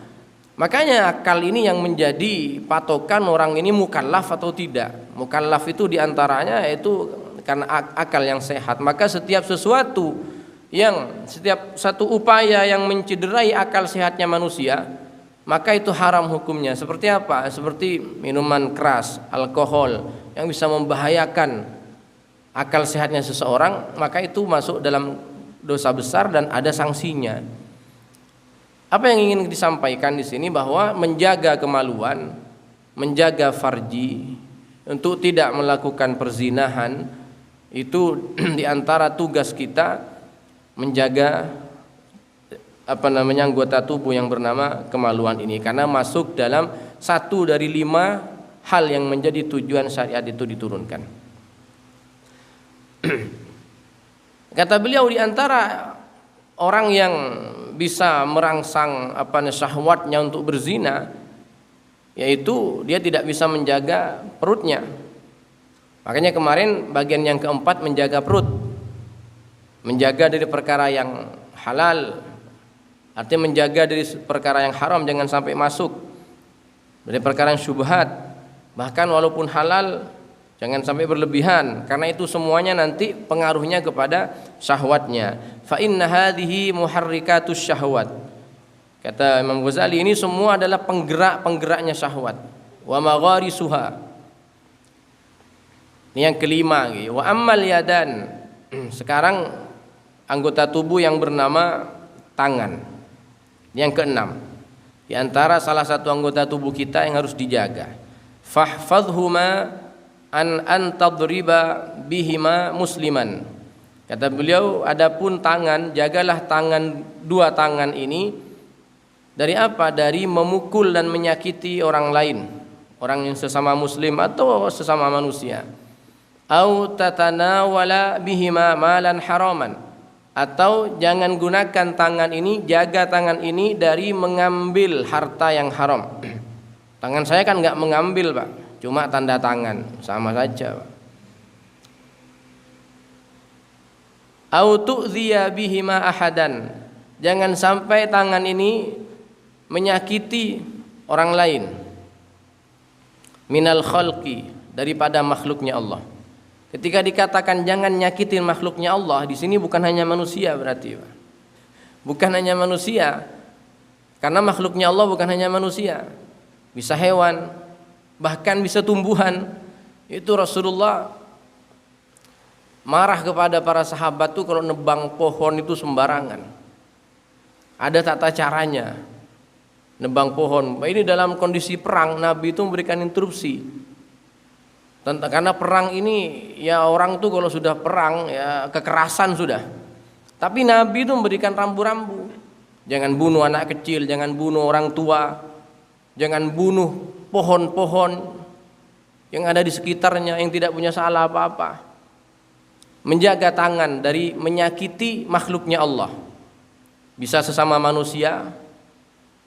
Makanya akal ini yang menjadi patokan orang ini mukallaf atau tidak. Mukallaf itu diantaranya yaitu karena akal yang sehat. Maka setiap satu upaya yang mencederai akal sehatnya manusia, maka itu haram hukumnya. Seperti apa? Seperti minuman keras, alkohol yang bisa membahayakan akal sehatnya seseorang, maka itu masuk dalam dosa besar dan ada sanksinya. Apa yang ingin disampaikan di sini bahwa menjaga kemaluan, menjaga farji untuk tidak melakukan perzinahan itu diantara tugas kita menjaga anggota tubuh yang bernama kemaluan ini, karena masuk dalam 1 dari 5 hal yang menjadi tujuan syariat itu diturunkan. Kata beliau, di antara orang yang bisa merangsang syahwatnya untuk berzina, yaitu dia tidak bisa menjaga perutnya. Makanya kemarin bagian yang keempat menjaga perut, menjaga dari perkara yang halal, artinya menjaga dari perkara yang haram jangan sampai masuk, dari perkara yang syubhat, bahkan walaupun halal jangan sampai berlebihan, karena itu semuanya nanti pengaruhnya kepada syahwatnya. Fa inna hadhihi muharrikatus syahwat. Kata Imam Ghazali, ini semua adalah penggerak-penggeraknya syahwat. Wa magharisuha. Ini yang kelima. Wa ammal yadan. Sekarang anggota tubuh yang bernama tangan. Yang keenam. Di antara salah satu anggota tubuh kita yang harus dijaga. Fahfadhuma an tadriba bihima musliman. Kata beliau, adapun tangan, jagalah dua tangan ini dari apa? Dari memukul dan menyakiti orang lain, orang yang sesama muslim atau sesama manusia. Au tatanawala bihima malan haraman, atau jangan gunakan tangan ini, jaga tangan ini dari mengambil harta yang haram. Tangan saya kan nggak mengambil, Pak, cuma tanda tangan, sama saja, Pak. Au tu'dhiya bihima ahadan, jangan sampai tangan ini menyakiti orang lain. Minal khalqi, daripada makhluknya Allah. Ketika dikatakan jangan nyakitin makhluknya Allah, di sini bukan hanya manusia berarti, Pak. Bukan hanya manusia, karena makhluknya Allah bukan hanya manusia, bisa hewan, bahkan bisa tumbuhan. Itu Rasulullah marah kepada para sahabat tuh kalau nebang pohon itu sembarangan. Ada tata caranya nebang pohon. Ini dalam kondisi perang, Nabi itu memberikan instruksi. Karena perang ini ya orang tuh kalau sudah perang ya kekerasan sudah. Tapi Nabi itu memberikan rambu-rambu. Jangan bunuh anak kecil, jangan bunuh orang tua, jangan bunuh pohon-pohon yang ada di sekitarnya yang tidak punya salah apa-apa. Menjaga tangan dari menyakiti makhluknya Allah. Bisa sesama manusia,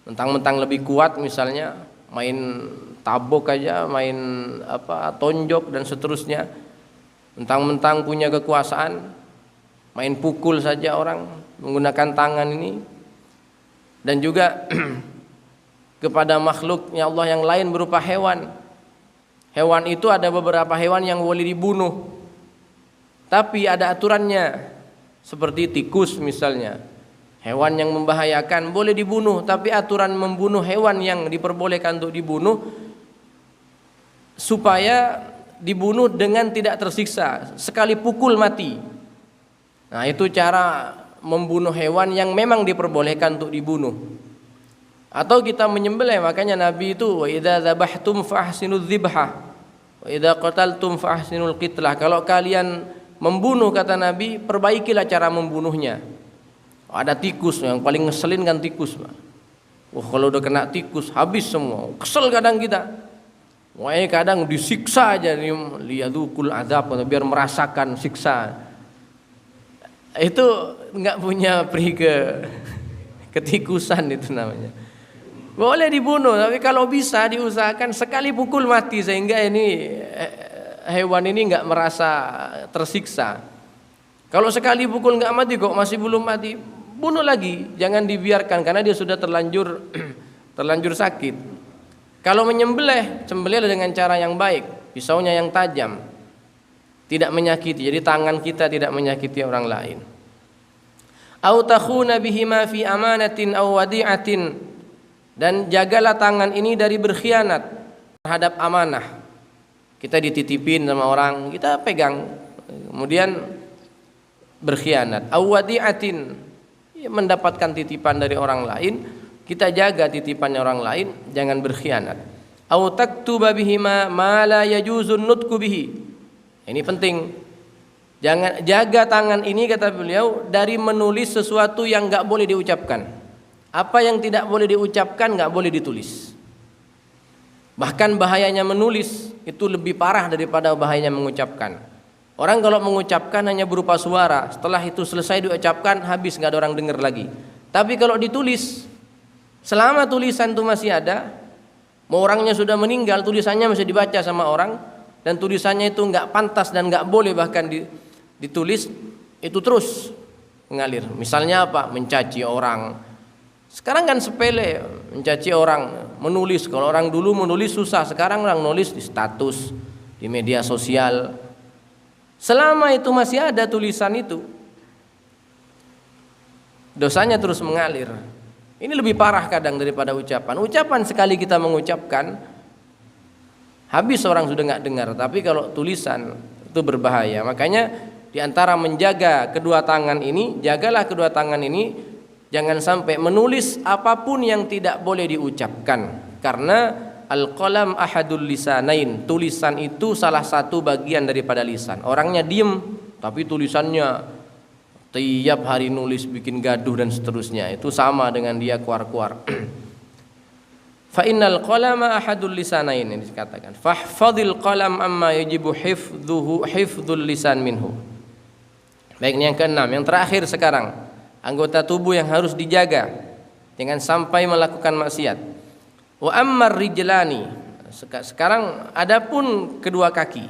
mentang-mentang lebih kuat misalnya, main tabok aja, main tonjok dan seterusnya. Mentang-mentang punya kekuasaan, main pukul saja orang menggunakan tangan ini. Dan juga kepada makhluknya Allah yang lain berupa hewan. Hewan itu ada beberapa hewan yang boleh dibunuh, tapi ada aturannya. Seperti tikus misalnya, hewan yang membahayakan boleh dibunuh, tapi aturan membunuh hewan yang diperbolehkan untuk dibunuh supaya dibunuh dengan tidak tersiksa, sekali pukul mati. Nah, itu cara membunuh hewan yang memang diperbolehkan untuk dibunuh. Atau kita menyembelih, makanya Nabi itu wa idza dzabhtum fa ahsinudz dzibha wa idza qataltum fa ahsinul qitlah. Kalau kalian membunuh, kata Nabi, perbaikilah cara membunuhnya. Ada tikus, yang paling ngeselin kan tikus, Pak. Kalau udah kena tikus habis semua. Kesel kadang kita. Wah, kadang disiksa aja, liyadukul azab, biar merasakan siksa. Itu nggak punya ketikusan itu namanya. Boleh dibunuh, tapi kalau bisa diusahakan sekali pukul mati sehingga ini hewan ini nggak merasa tersiksa. Kalau sekali pukul nggak mati kok masih belum mati, bunuh lagi, jangan dibiarkan karena dia sudah terlanjur terlanjur sakit. Kalau menyembelih, sembelihlah dengan cara yang baik, pisaunya yang tajam, tidak menyakiti. Jadi tangan kita tidak menyakiti orang lain. Au takhuna bihima fi amanatin aw wadi'atin, dan jagalah tangan ini dari berkhianat terhadap amanah. Kita dititipin sama orang, kita pegang, kemudian berkhianat. Aw wadi'atin, mendapatkan titipan dari orang lain, kita jaga titipannya orang lain, jangan berkhianat. Au taktuba bihima ma la yajuzun nutqu bihi. Ini penting. Jangan jaga tangan ini, kata beliau, dari menulis sesuatu yang enggak boleh diucapkan. Apa yang tidak boleh diucapkan enggak boleh ditulis. Bahkan bahayanya menulis itu lebih parah daripada bahayanya mengucapkan. Orang kalau mengucapkan hanya berupa suara, setelah itu selesai diucapkan, habis, enggak ada orang dengar lagi. Tapi kalau ditulis, selama tulisan itu masih ada, mau orangnya sudah meninggal, tulisannya masih dibaca sama orang, dan tulisannya itu enggak pantas dan enggak boleh bahkan ditulis, itu terus mengalir. Misalnya apa? Mencaci orang. Sekarang kan sepele, mencaci orang, menulis. Kalau orang dulu menulis susah, sekarang orang nulis di status, di media sosial. Selama itu masih ada tulisan itu, dosanya terus mengalir. Ini lebih parah kadang daripada ucapan. Ucapan sekali kita mengucapkan, habis orang sudah nggak dengar. Tapi kalau tulisan itu berbahaya. Makanya di antara menjaga kedua tangan ini, jagalah kedua tangan ini, jangan sampai menulis apapun yang tidak boleh diucapkan. Karena al-qalam ahadul lisanain, tulisan itu salah satu bagian daripada lisan. Orangnya diem, tapi tulisannya tiap hari nulis, bikin gaduh dan seterusnya. Itu sama dengan dia kuar-kuar. Fa innal qalama ahadul lisanain, ini dikatakan. Fahfadhil qalam amma yajibu hifdzul lisan minhu. Baik, ini yang keenam, yang terakhir sekarang, anggota tubuh yang harus dijaga jangan sampai melakukan maksiat. Wa ammar rijlani, sekarang adapun kedua kaki.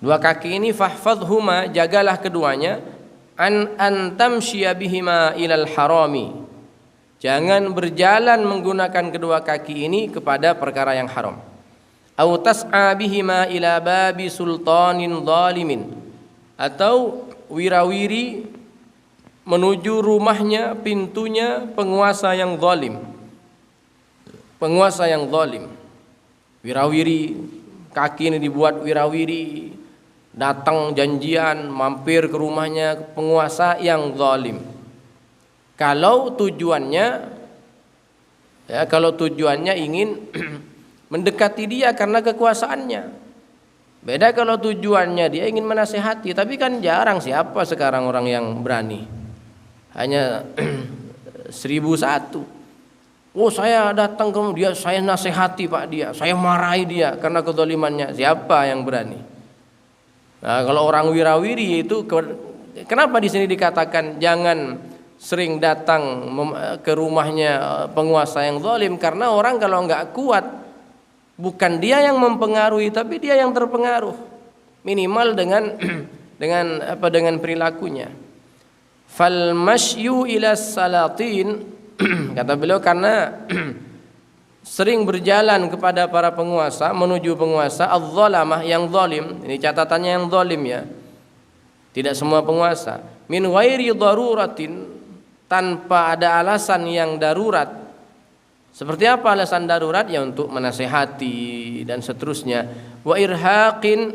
Dua kaki ini fahfadhuma, jagalah keduanya, an tamshiya bihima ilal harami. Jangan berjalan menggunakan kedua kaki ini kepada perkara yang haram. Au tas'a bihima ila babi sultanin zalimin, atau wirawiri menuju rumahnya, pintunya penguasa yang zalim. Penguasa yang zalim. Wirawiri, kaki ini dibuat wirawiri, datang janjian mampir ke rumahnya penguasa yang zalim. Kalau tujuannya ingin mendekati dia karena kekuasaannya. Beda kalau tujuannya dia ingin menasehati, tapi kan jarang siapa sekarang orang yang berani. Hanya 1001. Oh, saya datang ke dia, saya nasihati Pak dia, saya marahi dia karena kezalimannya. Siapa yang berani? Nah, kalau orang wirawiri itu, kenapa di sini dikatakan jangan sering datang ke rumahnya penguasa yang zalim? Karena orang kalau enggak kuat, bukan dia yang mempengaruhi, tapi dia yang terpengaruh. Minimal dengan perilakunya. Fal masyu ila salatin, kata beliau, karena sering berjalan kepada para penguasa, menuju penguasa az-zalamah yang zalim. Ini catatannya yang zalim ya. Tidak semua penguasa. Min ghairi daruratin, tanpa ada alasan yang darurat. Seperti apa alasan darurat? Ya untuk menasehati dan seterusnya. Wa irhaqin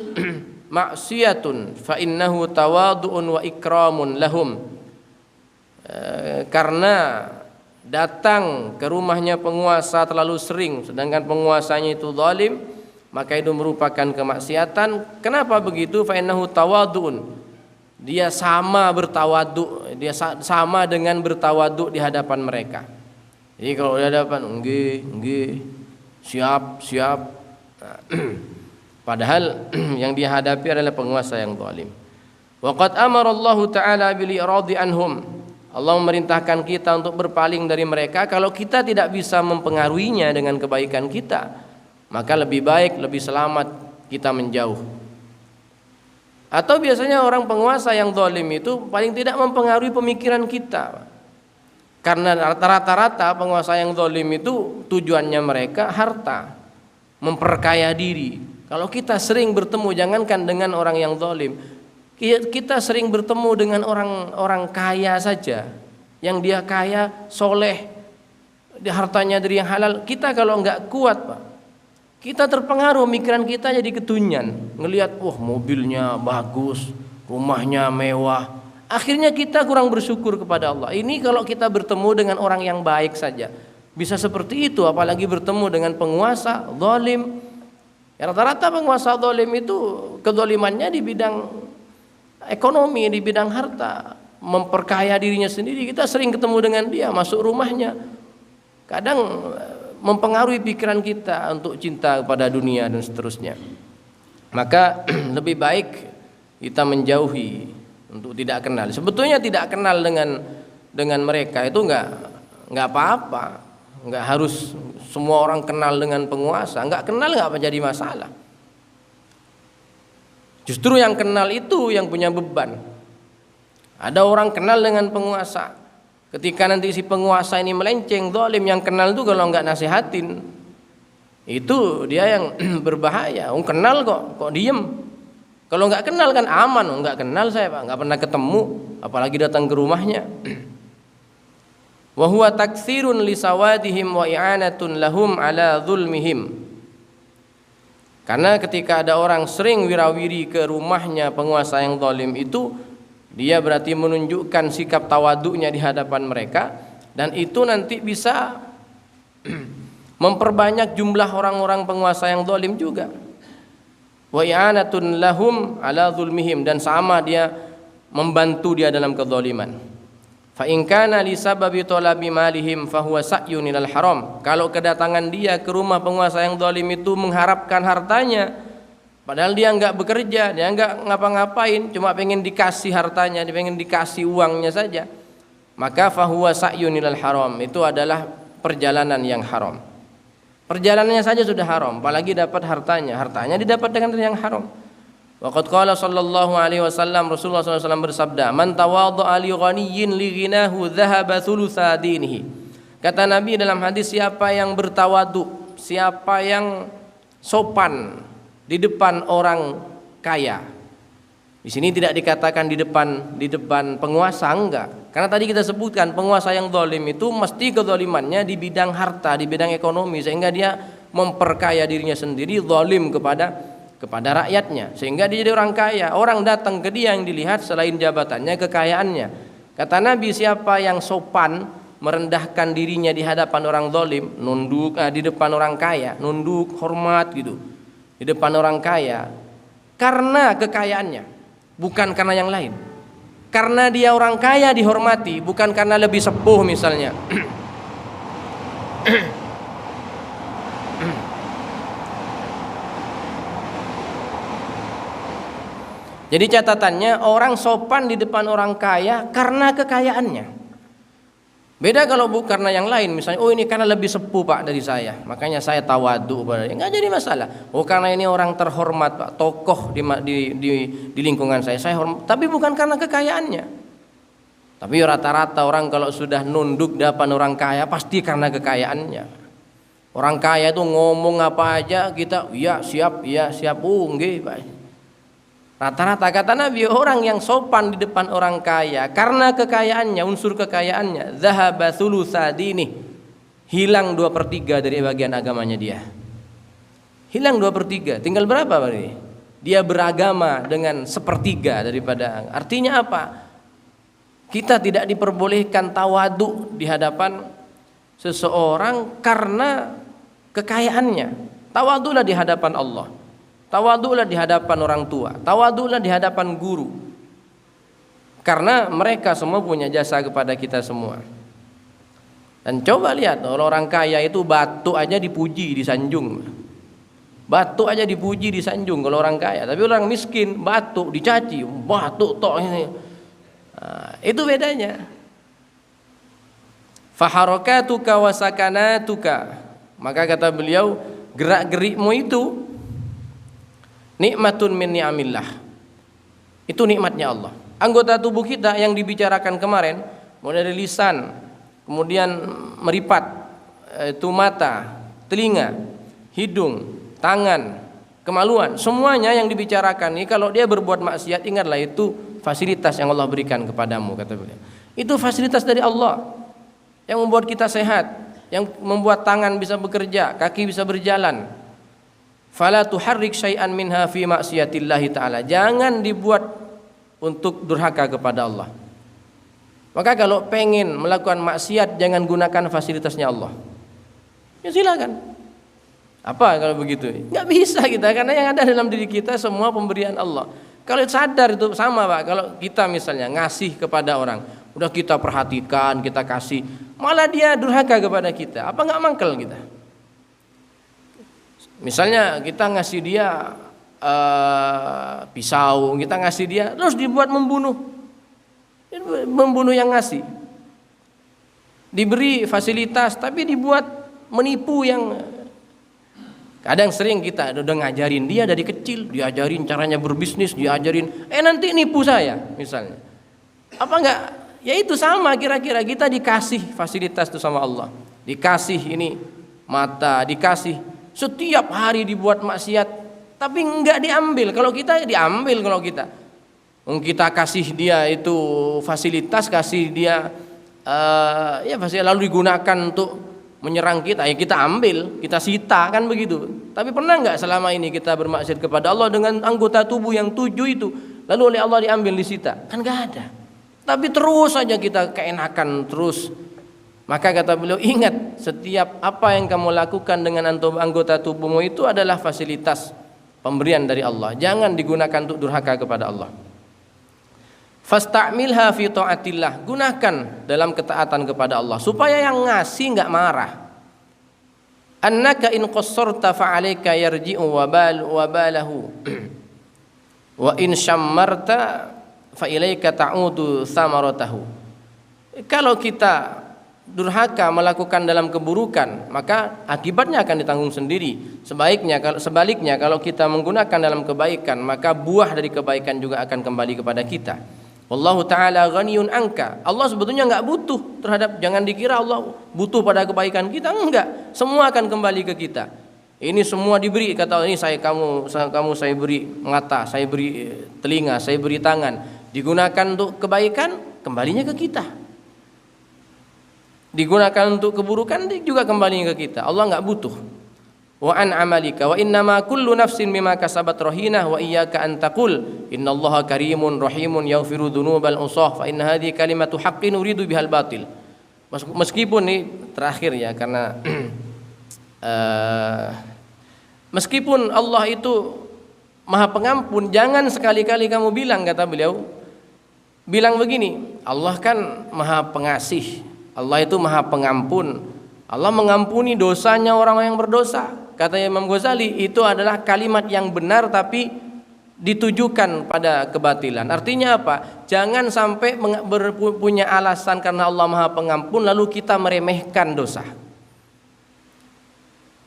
maksiyatun fa innahu tawadu'un wa ikramun lahum. Karena datang ke rumahnya penguasa terlalu sering, sedangkan penguasanya itu zalim, maka itu merupakan kemaksiatan. Kenapa begitu? Fa innahu tawadu'un. Dia sama bertawaduk, dia sama dengan bertawaduk di hadapan mereka. Jadi kalau di hadapan nggih, siap. Nah, padahal yang dia hadapi adalah penguasa yang zalim. Wa qad amara Allah Ta'ala bil iradi anhum. Allah memerintahkan kita untuk berpaling dari mereka. Kalau kita tidak bisa mempengaruhinya dengan kebaikan kita, maka lebih baik, lebih selamat kita menjauh. Atau biasanya orang penguasa yang zalim itu paling tidak mempengaruhi pemikiran kita. Karena rata-rata penguasa yang zalim itu tujuannya mereka harta, memperkaya diri. Kalau kita sering bertemu, jangankan dengan orang yang zalim, kita sering bertemu dengan orang kaya saja, yang dia kaya, soleh, hartanya dari yang halal. Kita kalau nggak kuat, Pak, kita terpengaruh, pemikiran kita jadi ketunyan, ngelihat wah mobilnya bagus, rumahnya mewah. Akhirnya kita kurang bersyukur kepada Allah. Ini kalau kita bertemu dengan orang yang baik saja bisa seperti itu, apalagi bertemu dengan penguasa zalim. Ya, rata-rata penguasa zalim itu kezalimannya di bidang ekonomi, di bidang harta, memperkaya dirinya sendiri. Kita sering ketemu dengan dia, masuk rumahnya. Kadang mempengaruhi pikiran kita untuk cinta kepada dunia dan seterusnya. Maka lebih baik kita menjauhi, untuk tidak kenal. Sebetulnya tidak kenal dengan mereka itu nggak apa-apa. Nggak harus semua orang kenal dengan penguasa. Nggak kenal nggak jadi masalah. Justru yang kenal itu yang punya beban. Ada orang kenal dengan penguasa, ketika nanti si penguasa ini melenceng, zalim, yang kenal itu kalau nggak nasihatin, itu dia yang berbahaya. Kenal kok diem. Kalau nggak kenal kan aman. Nggak kenal saya, Pak, nggak pernah ketemu, apalagi datang ke rumahnya. Wa huwa taktsirun li sawadihim wa i'anatun lahum ala zulmihim. Karena ketika ada orang sering wirawiri ke rumahnya penguasa yang zalim itu, dia berarti menunjukkan sikap tawaduknya di hadapan mereka, dan itu nanti bisa memperbanyak jumlah orang-orang penguasa yang zalim juga. Wa i'anatun lahum ala zulmihim, dan sama dia membantu dia dalam kezaliman. Fa in kana li sababi talabi malihim fa huwa sa'yun ilal haram. Kalau kedatangan dia ke rumah penguasa yang zalim itu mengharapkan hartanya, padahal dia enggak bekerja, dia enggak ngapa-ngapain, cuma pengen dikasih hartanya, dia pengen dikasih uangnya saja, maka fa huwa sa'yun ilal haram. Itu adalah perjalanan yang haram. Perjalanannya saja sudah haram, apalagi dapat hartanya didapat dengan yang haram. Waqad qala sallallahu alaihi wasallam, Rasulullah SAW bersabda, man tawadha'a li ghaniyyin li ghinahu dhahaba thulutsa dinihi. Kata Nabi dalam hadis, siapa yang bertawadu, siapa yang sopan di depan orang kaya. Di sini tidak dikatakan di depan penguasa, enggak. Karena tadi kita sebutkan penguasa yang zalim itu mesti kezalimannya di bidang harta, di bidang ekonomi, sehingga dia memperkaya dirinya sendiri, zalim kepada rakyatnya, sehingga dia jadi orang kaya. Orang datang ke dia yang dilihat selain jabatannya, kekayaannya. Kata Nabi, siapa yang sopan merendahkan dirinya di hadapan orang zalim, nunduk di depan orang kaya, nunduk hormat gitu di depan orang kaya, karena kekayaannya, bukan karena yang lain. Karena dia orang kaya dihormati, bukan karena lebih sepuh misalnya. Jadi catatannya, orang sopan di depan orang kaya karena kekayaannya. Beda kalau bukan karena yang lain, misalnya, oh ini karena lebih sepuh Pak dari saya, makanya saya tawadu pada dia. Nggak jadi masalah. Oh karena ini orang terhormat Pak, tokoh di lingkungan saya hormat. Tapi bukan karena kekayaannya. Tapi rata-rata orang kalau sudah nunduk di depan orang kaya pasti karena kekayaannya. Orang kaya itu ngomong apa aja kita, ya siap, nggih Pak. Rata-rata kata Nabi, orang yang sopan di depan orang kaya karena kekayaannya, unsur kekayaannya, zahaba thulutsa dinih, hilang 2/3 dari bagian agamanya dia. Hilang 2/3, tinggal berapa berarti? Dia beragama dengan 1/3 daripada. Artinya apa? Kita tidak diperbolehkan tawadu di hadapan seseorang karena kekayaannya. Tawadulah di hadapan Allah. Tawadulah di hadapan orang tua, tawadulah di hadapan guru. Karena mereka semua punya jasa kepada kita semua. Dan coba lihat, orang kaya itu batu aja dipuji, disanjung. Batu aja dipuji, disanjung kalau orang kaya. Tapi orang miskin, batu dicaci, batu tok ini. Nah, itu bedanya. Faharakatuka wa sakanatuka. Maka kata beliau, gerak-gerikmu itu nikmatun min ni'amillah. Itu nikmatnya Allah. Anggota tubuh kita yang dibicarakan kemarin, mulai dari lisan, kemudian meripat, itu mata, telinga, hidung, tangan, kemaluan, semuanya yang dibicarakan ini kalau dia berbuat maksiat, ingatlah itu fasilitas yang Allah berikan kepadamu, kata beliau. Itu fasilitas dari Allah yang membuat kita sehat, yang membuat tangan bisa bekerja, kaki bisa berjalan. Fala tuharrik syai'an minha fi maksiatillahi ta'ala. Jangan dibuat untuk durhaka kepada Allah. Maka kalau pengen melakukan maksiat, jangan gunakan fasilitasnya Allah. Ya silakan. Apa kalau begitu? Nggak bisa kita, karena yang ada dalam diri kita semua pemberian Allah. Kalau sadar itu sama Pak, kalau kita misalnya ngasih kepada orang, udah kita perhatikan, kita kasih, malah dia durhaka kepada kita, apa nggak mangkel kita? Misalnya kita ngasih dia pisau, kita ngasih dia, terus dibuat membunuh yang ngasih. Diberi fasilitas tapi dibuat menipu yang kadang sering kita udah ngajarin dia dari kecil, diajarin caranya berbisnis, diajarin nanti nipu saya misalnya. Apa enggak? Ya itu sama kira-kira, kita dikasih fasilitas itu sama Allah. Dikasih ini mata, dikasih setiap hari dibuat maksiat, tapi enggak diambil. Kalau kita diambil, kalau kita kasih dia itu fasilitas, kasih dia lalu digunakan untuk menyerang kita, ya kita ambil, kita sita, kan begitu. Tapi pernah nggak selama ini kita bermaksiat kepada Allah dengan anggota tubuh yang 7 itu, lalu oleh Allah diambil, disita? Kan nggak ada. Tapi terus saja kita keenakan terus. Maka kata beliau, ingat, setiap apa yang kamu lakukan dengan anggota tubuhmu itu adalah fasilitas pemberian dari Allah. Jangan digunakan untuk durhaka kepada Allah. Fasta'milha fi ta'atillah, gunakan dalam ketaatan kepada Allah supaya yang ngasih enggak marah. Annaka in qassarta fa 'alaika yarji'u wabalahu wa in syammarta fa ilaika ta'udu samaratahu. Kalau kita durhaka melakukan dalam keburukan, maka akibatnya akan ditanggung sendiri. Sebaliknya kalau kita menggunakan dalam kebaikan, maka buah dari kebaikan juga akan kembali kepada kita. Wallahu ta'ala ghaniyun anka. Allah sebetulnya enggak butuh terhadap, jangan dikira Allah butuh pada kebaikan kita, enggak. Semua akan kembali ke kita. Ini semua diberi, kata ini kamu saya beri mata, saya beri telinga, saya beri tangan. Digunakan untuk kebaikan, kembalinya ke kita. Digunakan untuk keburukan juga kembalinya ke kita. Allah enggak butuh. Wa an amalika wa innama kullu nafsin bima kasabat rahinah wa iyyaka an taqul innallaha karimun rahimun yaghfiru dzunubal usah fa inna hadhihi kalimatu haqqin uridu bihal batil. Meskipun ini terakhir ya, karena meskipun Allah itu Maha Pengampun, jangan sekali-kali kamu bilang, kata beliau, bilang begini, Allah kan Maha Pengasih, Allah itu Maha Pengampun, Allah mengampuni dosanya orang yang berdosa. Kata Imam Ghazali, itu adalah kalimat yang benar tapi ditujukan pada kebatilan. Artinya apa? Jangan sampai punya alasan karena Allah Maha Pengampun lalu kita meremehkan dosa.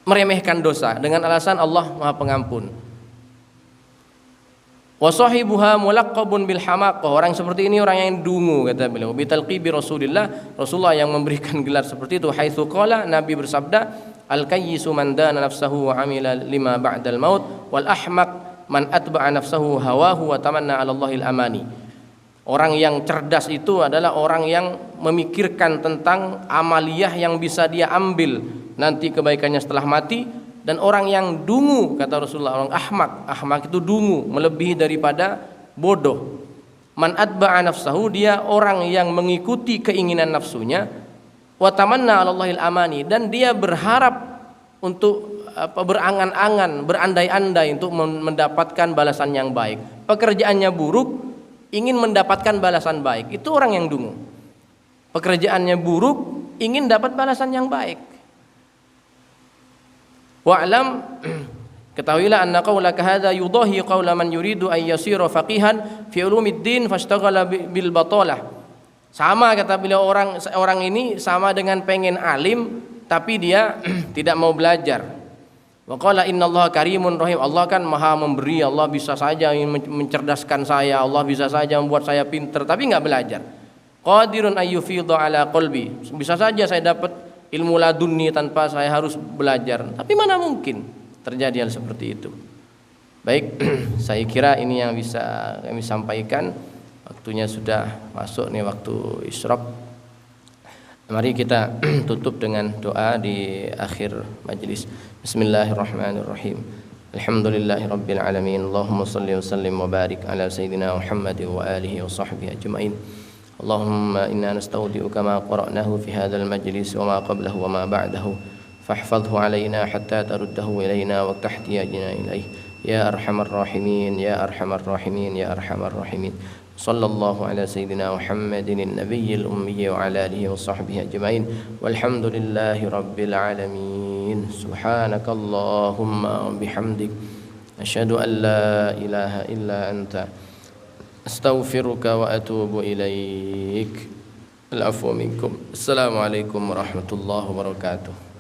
Meremehkan dosa dengan alasan Allah Maha Pengampun. Wa sahibuha mulaqqabun bil hamaqah. Orang seperti ini orang yang dungu, kata beliau. Bi talqibi Rasulullah yang memberikan gelar seperti itu. Haitsu qala, Nabi bersabda, al-kayyisu man dana nafsahu wa amila lima ba'dal maut wal ahmaq man atba'a nafsahu hawahu wa tamanna 'ala Allahil amani. Orang yang cerdas itu adalah orang yang memikirkan tentang amaliyah yang bisa dia ambil nanti kebaikannya setelah mati. Dan orang yang dungu, kata Rasulullah, orang ahmak itu dungu, melebihi daripada bodoh. Man atba'a nafsahu, dia orang yang mengikuti keinginan nafsunya, wa tamanna 'ala Allahil amani, dan dia berharap untuk berangan-angan, berandai-andai untuk mendapatkan balasan yang baik. Pekerjaannya buruk, ingin mendapatkan balasan baik. Itu orang yang dungu. Pekerjaannya buruk, ingin dapat balasan yang baik. Wa'lam, ketahuilah anna qaulaka hadza yudahi qaula man yuridu an yasira faqihan fi ulumiddin fashtaghala bil batalah. Sama, kata beliau, orang ini sama dengan pengen alim tapi dia tidak mau belajar. Wa qala innallaha karimun rahim. Allah kan maha memberi, Allah bisa saja mencerdaskan saya, Allah bisa saja membuat saya pintar, tapi nggak belajar. Qadirun ayyufidha ala qalbi. Bisa saja saya dapat ilmu laduni tanpa saya harus belajar, tapi mana mungkin terjadi hal seperti itu. Baik, saya kira ini yang bisa kami sampaikan. Waktunya sudah masuk nih, waktu isyraq. Mari kita tutup dengan doa di akhir majelis. Bismillahirrahmanirrahim. Alhamdulillahirabbil alamin. Allahumma shalli wa sallim wa barik ala sayyidina Muhammad wa alihi wa sahbihi ajmain. Allahumma inna nastaudi'uka ma qara'nahu fi hadzal majlis wa ma qablahu wa ma ba'dahu fahfadhhu alaina hatta taruddahu ilaina wa tahtiyajna ilaih ya arhamar rahimin ya arhamar rahimin ya arhamar rahimin. Sallallahu ala sayyidina Muhammadin nabiyil ummi wa ala alihi wa sahbihi ajmain walhamdulillahi rabbil alamin. Subhanakallahumma bihamdik asyhadu an la ilaha illa anta astaghfiruka wa atubu ilaik. Al-afwu minkum. Assalamualaikum warahmatullahi wabarakatuh.